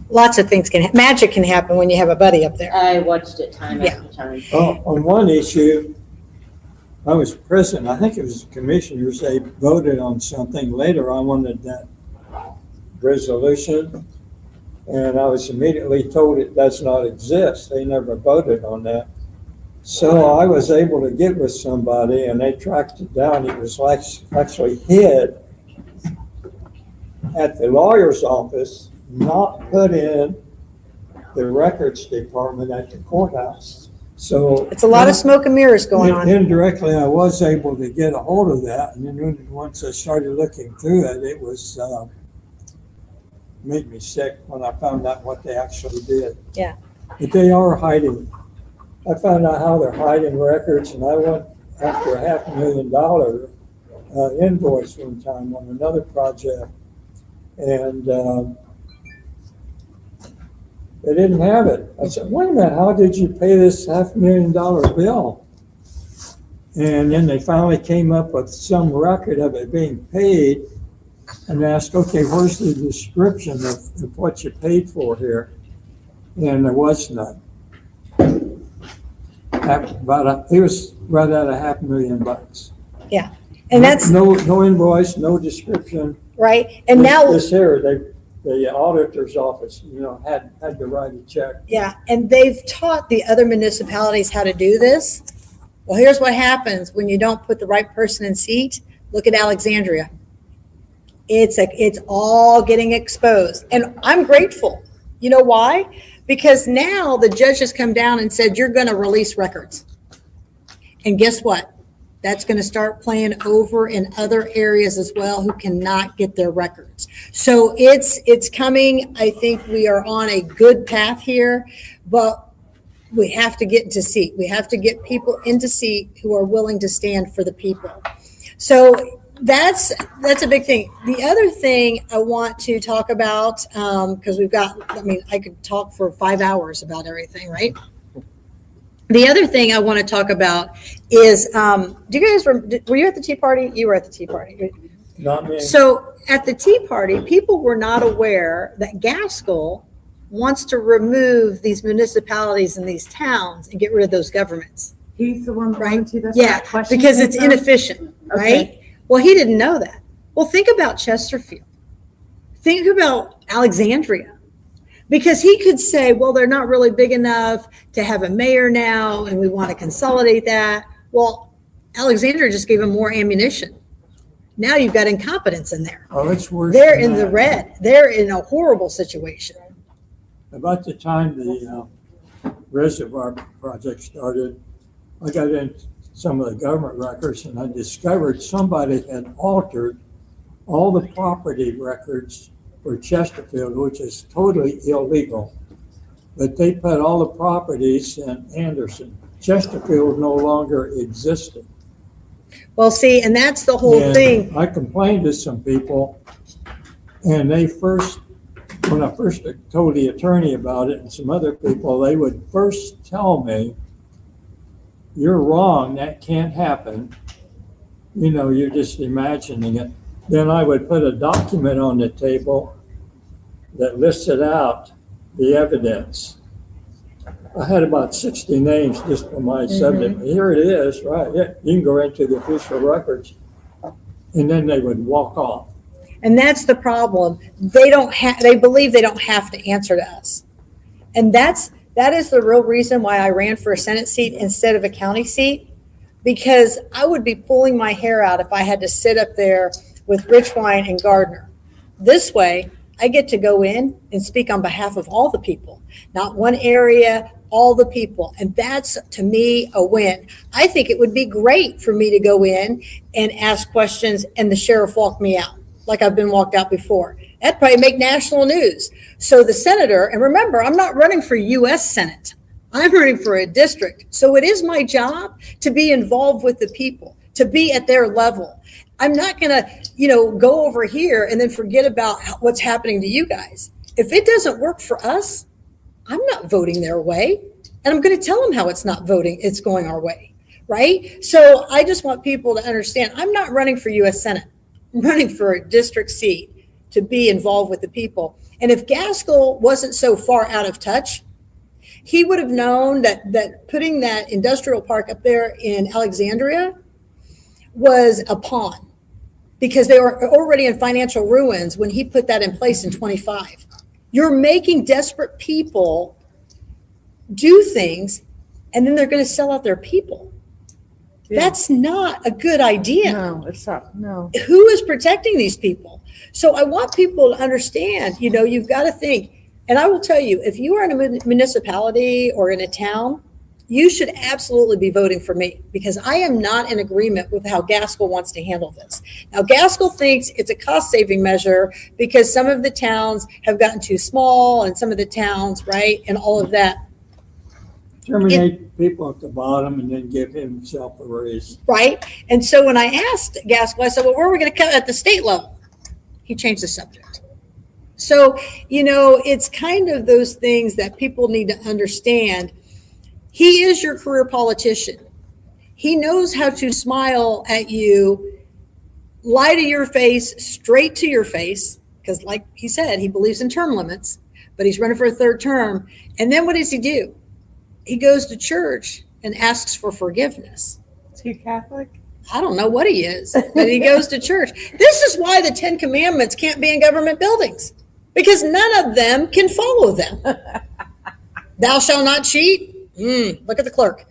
lots of things magic can happen when you have a buddy up there. I watched it time after time. Oh, on one issue, I was present. I think it was the commissioners. They voted on something. Later, I wanted that resolution, and I was immediately told it does not exist. They never voted on that. So I was able to get with somebody, and they tracked it down. It was actually hid at the lawyer's office, not put in the records department at the courthouse. So It's a lot of smoke and mirrors going on. Indirectly, I was able to get a hold of that, and then once I started looking through it, it was made me sick when I found out what they actually did. Yeah. But they are hiding. I found out how they're hiding records, and I went after a $500,000 invoice one time on another project, and they didn't have it. I said, wait a minute, how did you pay this $500,000 bill? And then they finally came up with some record of it being paid, and asked, okay, where's the description of what you paid for here? And there was none. It was right at $500,000. Yeah. And that's no invoice, no description. right. And now This here, the auditor's office, had to write a check. yeah, and they've taught the other municipalities how to do this. Well, here's what happens when you don't put the right person in seat. Look at Alexandria. It's all getting exposed. And I'm grateful. You know why? Because now the judge has come down and said, you're going to release records. And guess what? That's going to start playing over in other areas as well who cannot get their records. So it's coming. I think we are on a good path here, but we have to get into seat. We have to get people into seat who are willing to stand for the people. So that's a big thing. The other thing I want to talk about, because I could talk for 5 hours about everything, right? The other thing I want to talk about is, were you at the Tea Party? You were at the Tea Party. Not me. So at the Tea Party, people were not aware that Gaskell wants to remove these municipalities and these towns and get rid of those governments. He's the one that Right. wanted to. That's where Yeah, that question because came it's from? inefficient, right? Okay. Well, he didn't know that. Well, think about Chesterfield. Think about Alexandria. Because he could say, well, they're not really big enough to have a mayor now, and we want to consolidate that. Well, Alexandria just gave him more ammunition. Now you've got incompetence in there. Oh, it's worse. They're than in the that. red. They're in a horrible situation. About the time the reservoir project started, I got into some of the government records and I discovered somebody had altered all the property records for Chesterfield, which is totally illegal. But they put all the properties in Anderson. Chesterfield no longer existed. Well, see, and that's the whole And thing. I complained to some people, and when I first told the attorney about it and some other people, they would first tell me, you're wrong, that can't happen. You're just imagining it. Then I would put a document on the table that listed out the evidence. I had about 60 names just for my subject. Here it is, right? Yeah, you can go into the official records. And then they would walk off. And that's the problem. They believe they don't have to answer to us. And that is the real reason why I ran for a Senate seat instead of a county seat, because I would be pulling my hair out if I had to sit up there with Richwine and Gardner. This way, I get to go in and speak on behalf of all the people, not one area, all the people. And that's, to me, a win. I think it would be great for me to go in and ask questions and the sheriff walk me out like I've been walked out before. That'd probably make national news. So the senator, and remember, I'm not running for U.S. Senate. I'm running for a district. So it is my job to be involved with the people, to be at their level. I'm not going to, go over here and then forget about what's happening to you guys. If it doesn't work for us, I'm not voting their way. And I'm going to tell them how it's going our way, right? So I just want people to understand, I'm not running for U.S. Senate. I'm running for a district seat to be involved with the people. And if Gaskell wasn't so far out of touch, he would have known that putting that industrial park up there in Alexandria was a pawn, because they were already in financial ruins when he put that in place in 25. You're making desperate people do things, and then they're going to sell out their people. Yeah. That's not a good idea. No, it's not. No. Who is protecting these people? So I want people to understand, you've got to think. And I will tell you, if you are in a municipality or in a town, you should absolutely be voting for me, because I am not in agreement with how Gaskell wants to handle this. Now, Gaskell thinks it's a cost-saving measure because some of the towns have gotten too small, and some of the towns, right, and all of that. Terminate people at the bottom and then give himself a raise. Right? And so when I asked Gaskell, I said, well, where are we going to cut at the state level? He changed the subject. So, it's kind of those things that people need to understand. He is your career politician. He knows how to smile at you, lie to your face, straight to your face, because like he said, he believes in term limits, but he's running for a third term. And then what does he do? He goes to church and asks for forgiveness. Is he Catholic? I don't know what he is, but he goes to church. This is why the 10 Commandments can't be in government buildings, because none of them can follow them. Thou shalt not cheat. Look at the clerk.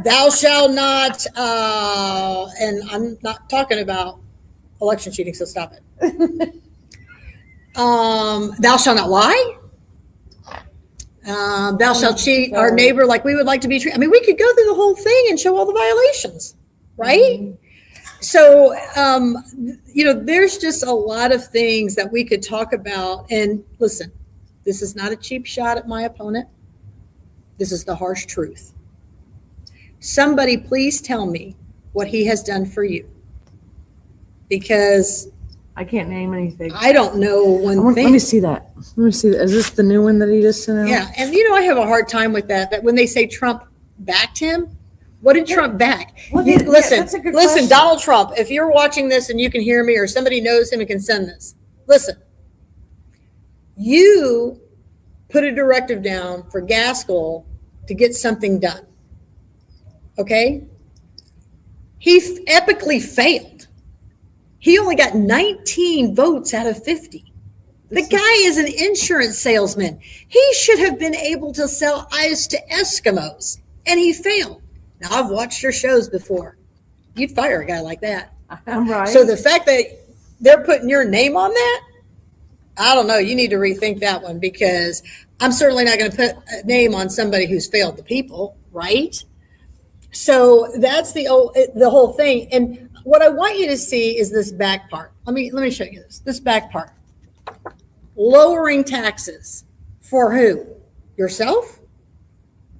Thou shalt not, and I'm not talking about election cheating, so stop it. Thou shalt not lie. Thou shalt cheat our neighbor like we would like to be treated. I mean, we could go through the whole thing and show all the violations, right? So, there's just a lot of things that we could talk about. And listen, this is not a cheap shot at my opponent. This is the harsh truth. Somebody please tell me what he has done for you. Because I can't name anything. I don't know one thing. Let me see that. Let me see that. Is this the new one that he just sent out? Yeah, and I have a hard time with that when they say Trump backed him. What did Trump back? Well, Listen, that's a good question. Donald Trump, if you're watching this and you can hear me or somebody knows him and can send this, listen, you put a directive down for Gaskell to get something done, okay? He epically failed. He only got 19 votes out of 50. The guy is an insurance salesman. He should have been able to sell ice to Eskimos, and he failed. Now, I've watched your shows before. You'd fire a guy like that. I'm right. So the fact that they're putting your name on that, I don't know. You need to rethink that one, because I'm certainly not going to put a name on somebody who's failed the people, right? So that's the whole thing. And what I want you to see is this back part. Let me show you this back part. Lowering taxes for who? Yourself?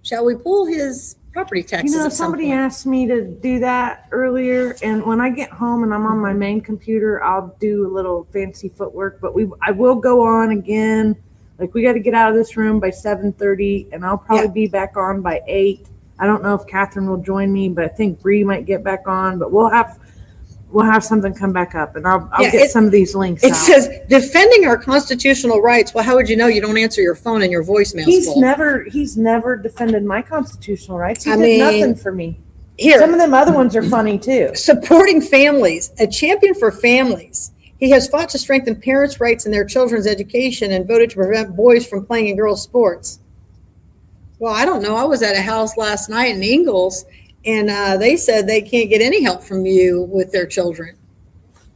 Shall we pull his property taxes? Somebody asked me to do that earlier, and when I get home and I'm on my main computer, I'll do a little fancy footwork, but I will go on again. Like, we got to get out of this room by 7:30, and I'll probably be back on by 8. I don't know if Catherine will join me, but I think Bree might get back on, but we'll have something come back up, and I'll get some of these links It out. says, defending our constitutional rights. Well, how would you know you don't answer your phone and your voicemail's full? He's never defended my constitutional rights. He I did mean, nothing for me. Here, Some of them other ones are funny too. supporting families, a champion for families. He has fought to strengthen parents' rights in their children's education and voted to prevent boys from playing in girls' sports. Well, I don't know. I was at a house last night in Ingalls, and they said they can't get any help from you with their children.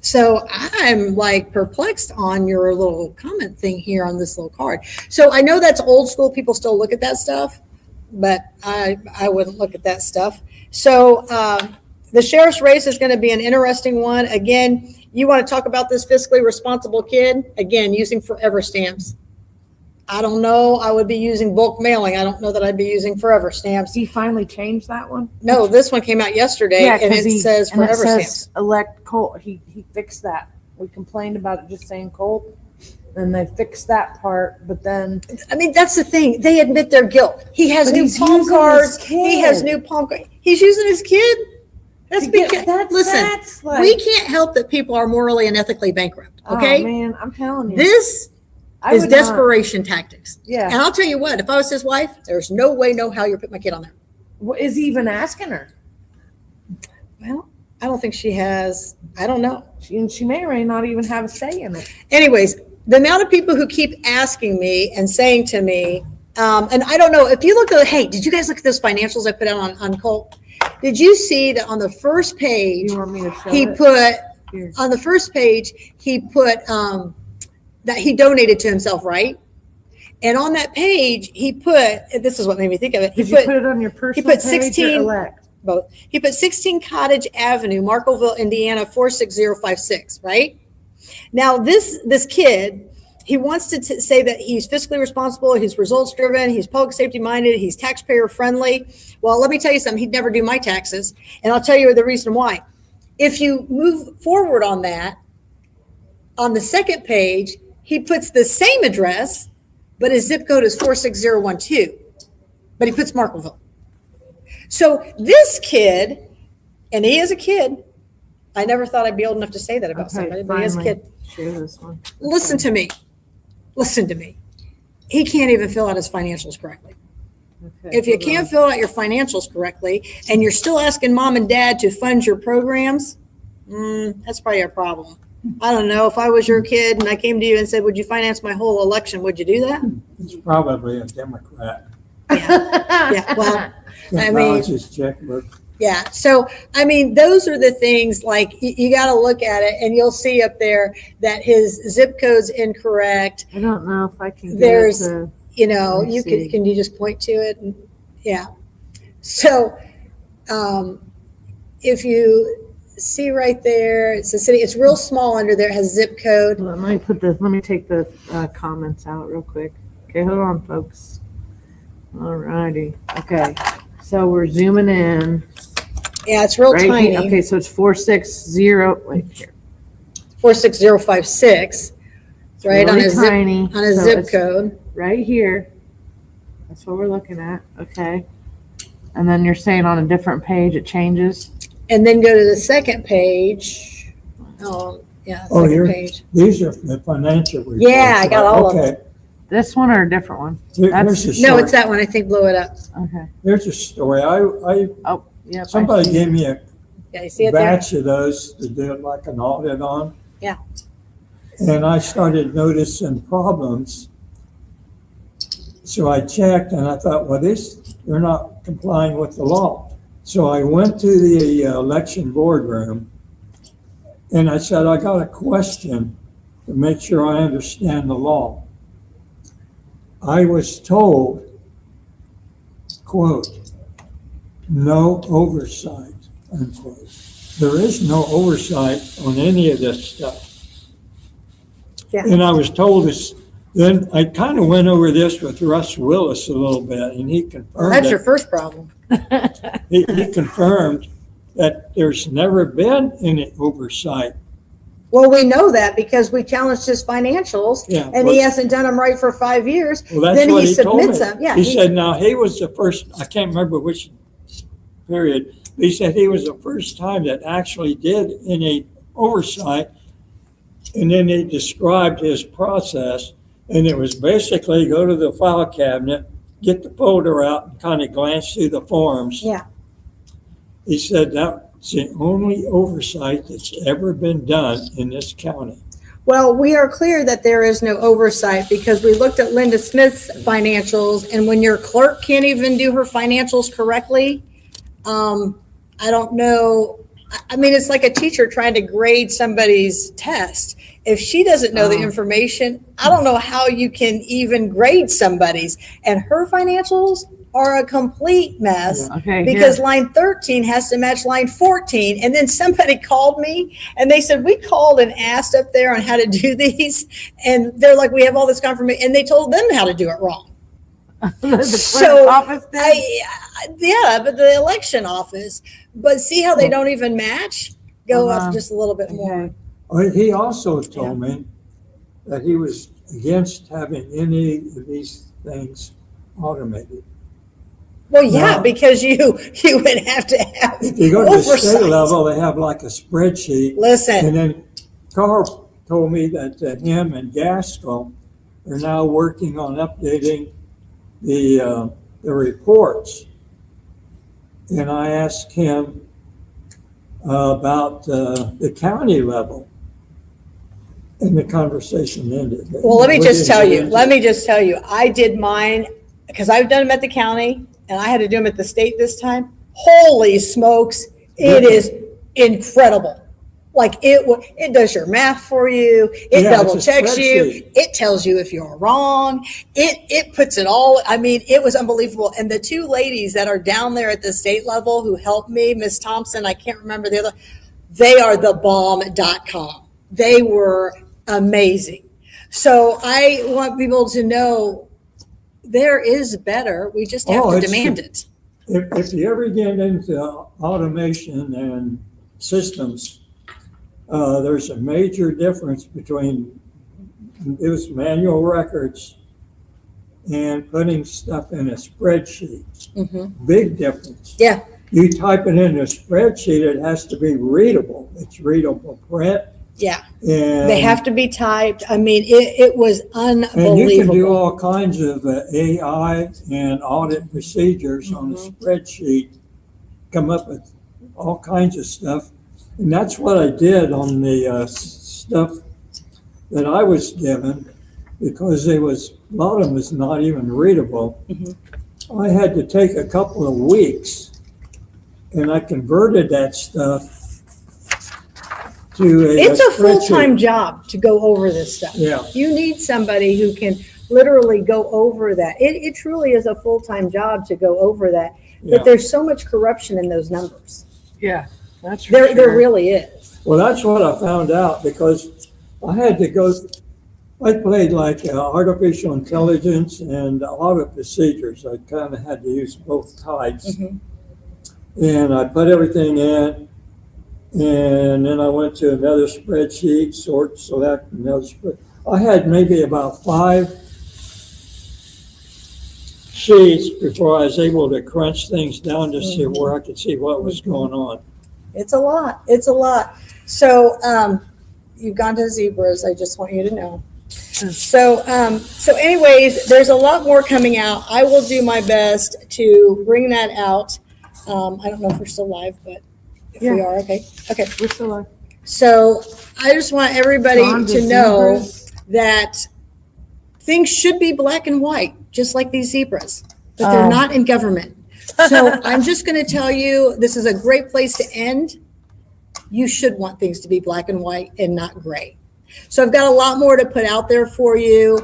So I'm like perplexed on your little comment thing here on this little card. So I know that's old school. People still look at that stuff, but I wouldn't look at that stuff. So the sheriff's race is going to be an interesting one. Again, you want to talk about this fiscally responsible kid? Again, using forever stamps. I don't know. I would be using bulk mailing. I don't know that I'd be using forever stamps. He finally changed that one? No, this one came out yesterday, and it says forever stamps. Elect Colt. He fixed that. We complained about it just saying Colt, and they fixed that part, but then... I mean, that's the thing. They admit their guilt. He has new palm cards. He has new palm cards. He's using his kid. That's because, listen, we can't help that people are morally and ethically bankrupt, okay? Oh, man, I'm telling you. This is desperation tactics. Yeah. And I'll tell you what, if I was his wife, there's no way, no how you're putting my kid on there. What is he even asking her? Well, I don't think she has, I don't know. She may or may not even have a say in it. Anyways, the amount of people who keep asking me and saying to me, and I don't know, if you look at, hey, did you guys look at those financials I put out on Colt? Did you see that on the first page, You want me to show he it? put, Here. on the first page, he put that he donated to himself, right? And on that page, he put, this is what made me think of it. Did you put it on your personal put page 16 or elect? Both. He put 16 Cottage Avenue, Markville, Indiana, 46056, right? Now, this kid, he wants to say that he's fiscally responsible, he's results driven, he's public safety minded, he's taxpayer friendly. Well, let me tell you something, he'd never do my taxes. And I'll tell you the reason why. If you move forward on that, on the second page, he puts the same address, but his zip code is 46012, but he puts Markville. So this kid, and he is a kid, I never thought I'd be old enough to say that about somebody, but he is a kid. Share this one. Listen to me. He can't even fill out his financials correctly. Okay, If you hold can't on. fill out your financials correctly and you're still asking mom and dad to fund your programs, that's probably a problem. I don't know. If I was your kid and I came to you and said, would you finance my whole election? Would you do that? It's probably a Democrat. Yeah, well, I mean, Acknowledges checkbook. Yeah. So, I mean, those are the things like you got to look at it and you'll see up there that his zip code's incorrect. I don't know if I can get There's- it to, You know, Let me you see. can you just point to it? And, yeah. So, if you see right there, it's a city, it's real small under there, it has zip code. let me take the comments out real quick. Okay, hold on, folks. All righty. Okay, so we're zooming in. Yeah, it's real Right tiny. here. Okay, so it's 460, wait, here. 46056. It's right on Really a zip tiny. on a So zip it's code. right here. That's what we're looking at. Okay. And then you're saying on a different page it changes. And then go to the second page. Oh, yeah, Oh, second here? page. These are the financial reports. Yeah, I got all of Okay. This one or a different one? Here's That's- a No, story. it's that one. I think blow it up. Okay. Here's a story. Yep. Somebody gave me a Yeah, you see it there? batch of those to do like an audit on. Yeah. And I started noticing problems. So I checked and I thought, well, they're not complying with the law. So I went to the election boardroom and I said, I got a question to make sure I understand the law. I was told, quote, no oversight, unquote. There is no oversight on any of this stuff. Yeah. And I was told this, then I kind of went over this with Russ Willis a little bit, and he Well, confirmed that's your it. first problem. He confirmed that there's never been any oversight. Well, we know that because we challenged his financials Yeah. and he hasn't done them right for 5 years. Well, that's Then what he he told me. submits them. Yeah. He said, now, he was the first, I can't remember which period, but he said he was the first time that actually did any oversight. And then he described his process, and it was basically go to the file cabinet, get the folder out, and kind of glance through the forms. Yeah. He said that's the only oversight that's ever been done in this county. Well, we are clear that there is no oversight because we looked at Linda Smith's financials, and when your clerk can't even do her financials correctly, I don't know. I mean, it's like a teacher trying to grade somebody's test. If she doesn't know the information, I don't know how you can even grade somebody's. And her financials are a complete mess. Okay. Because line 13 has to match line 14. And then somebody called me and they said, we called and asked up there on how to do these. And they're like, we have all this confirmation. And they told them how to do it wrong. The So, office did? Yeah, but the election office. But see how they don't even match? Go up just a little bit more. Okay. He also told me that he was against having any of these things automated. Well, yeah, No. because you would have to have If you go to the state oversight. level, they have like a spreadsheet. Listen, And then Carl told me that him and Gaskell are now working on updating the reports. And I asked him about the county level. And the conversation ended. well, let me We just didn't tell get you, into let it. me just tell you, I did mine because I've done them at the county and I had to do them at the state this time. Holy smokes, it is incredible. Like it does your math for you. It Yeah, it's a double checks you. spreadsheet. It tells you if you're wrong. It puts it all. I mean, it was unbelievable. And the two ladies that are down there at the state level who helped me, Miss Thompson, I can't remember the other, they are thebomb.com. They were amazing. So I want people to know there is better. We just have Oh, to it's- demand it. If you ever get into automation and systems, there's a major difference between those manual records and putting stuff in a spreadsheet. Mhm. Big difference. Yeah. You type it in a spreadsheet, it has to be readable. It's readable print. Yeah. And They have to be typed. I mean, it was And you can do unbelievable. all kinds of AI and audit procedures on a spreadsheet, come up with all kinds of stuff. And that's what I did on the stuff that I was given, because a lot of them was not even readable. Mhm. I had to take a couple of weeks and I converted that stuff to It's a spreadsheet. full-time job to go over this stuff. Yeah. You need somebody who can literally go over that. It truly is a full-time job to go over that. Yeah. But there's so much corruption in those numbers. Yeah, that's for There sure. really is. Well, that's what I found out because I had to go, I played like artificial intelligence and audit procedures. I kind of had to use both types. Mhm. And I put everything in, and then I went to another spreadsheet, sort, select another spread. I had maybe about 5 sheets before I was able to crunch things down to see where I could see what was going on. It's a lot. It's a lot. So you've gone to zebras. I just want you to know. So anyways, there's a lot more coming out. I will do my best to bring that out. I don't know if we're still live, but if we are, okay. Okay. We're still on. So I just want everybody Gone to know zebras. that things should be black and white, just like these zebras, but they're not in government. So I'm just going to tell you, this is a great place to end. You should want things to be black and white and not gray. So I've got a lot more to put out there for you.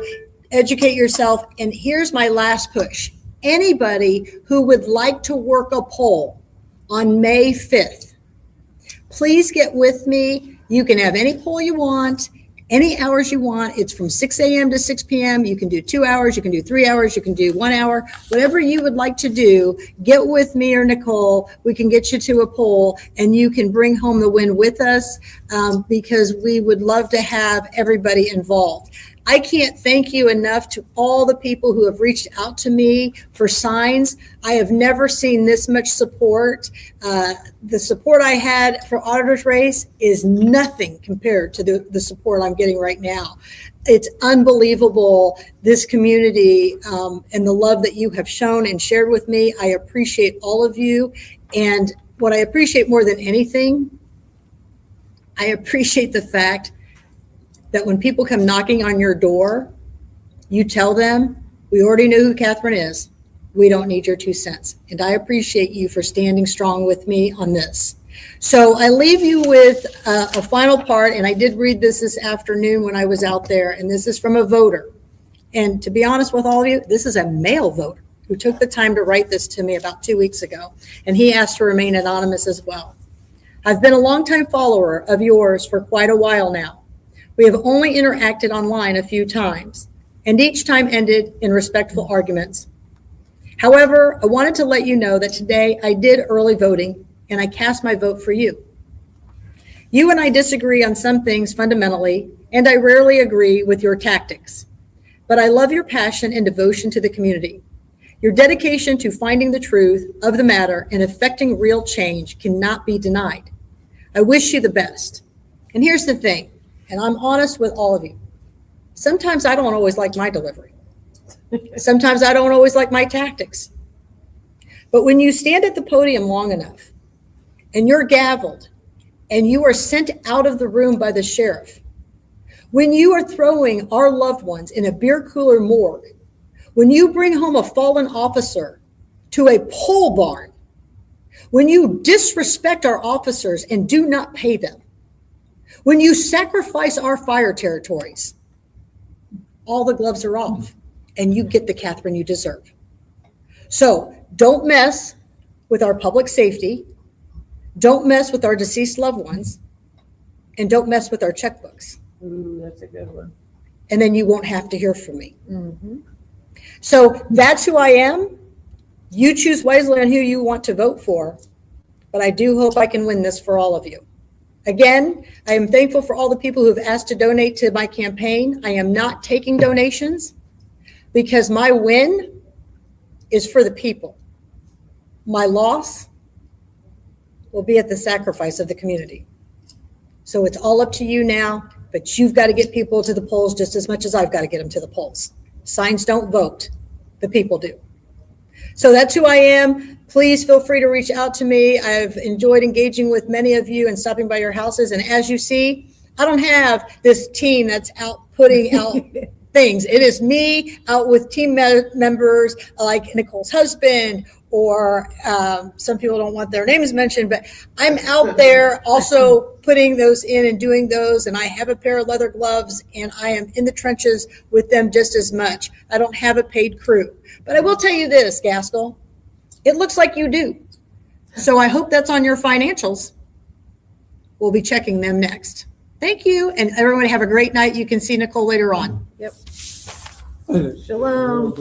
Educate yourself. And here's my last push. Anybody who would like to work a poll on May 5th, please get with me. You can have any poll you want, any hours you want. It's from 6 a.m. to 6 p.m. You can do 2 hours, you can do 3 hours, you can do 1 hour, whatever you would like to do. Get with me or Nicole. We can get you to a poll and you can bring home the win with us because we would love to have everybody involved. I can't thank you enough to all the people who have reached out to me for signs. I have never seen this much support. The support I had for Auditor's Race is nothing compared to the support I'm getting right now. It's unbelievable, this community and the love that you have shown and shared with me. I appreciate all of you. And what I appreciate more than anything, I appreciate the fact that when people come knocking on your door, you tell them, we already know who Catherine is. We don't need your 2 cents. And I appreciate you for standing strong with me on this. So I leave you with a final part, and I did read this afternoon when I was out there, and this is from a voter. And to be honest with all of you, this is a male voter who took the time to write this to me about 2 weeks ago, and he asked to remain anonymous as well. I've been a longtime follower of yours for quite a while now. We have only interacted online a few times, and each time ended in respectful arguments. However, I wanted to let you know that today I did early voting, and I cast my vote for you. You and I disagree on some things fundamentally, and I rarely agree with your tactics. But I love your passion and devotion to the community. Your dedication to finding the truth of the matter and effecting real change cannot be denied. I wish you the best. And here's the thing. And I'm honest with all of you. Sometimes I don't always like my delivery. Sometimes I don't always like my tactics. But when you stand at the podium long enough and you're gavelled and you are sent out of the room by the sheriff, when you are throwing our loved ones in a beer cooler morgue, when you bring home a fallen officer to a pole barn, when you disrespect our officers and do not pay them, when you sacrifice our fire territories, all the gloves are off and you get the Catherine you deserve. So don't mess with our public safety. Don't mess with our deceased loved ones. And don't mess with our checkbooks. Ooh, that's a good one. And then you won't have to hear from me. Mm-hmm. So that's who I am. You choose wisely on who you want to vote for. But I do hope I can win this for all of you. Again, I am thankful for all the people who have asked to donate to my campaign. I am not taking donations because my win is for the people. My loss will be at the sacrifice of the community. So it's all up to you now, but you've got to get people to the polls just as much as I've got to get them to the polls. Signs don't vote, the people do. So that's who I am. Please feel free to reach out to me. I've enjoyed engaging with many of you and stopping by your houses. And as you see, I don't have this team that's out putting out things. It is me out with team members like Nicole's husband, or some people don't want their names mentioned, but I'm out there also putting those in and doing those. And I have a pair of leather gloves, and I am in the trenches with them just as much. I don't have a paid crew. But I will tell you this, Gaskell, it looks like you do. So I hope that's on your financials. We'll be checking them next. Thank you. And everyone have a great night. You can see Nicole later on. Shalom.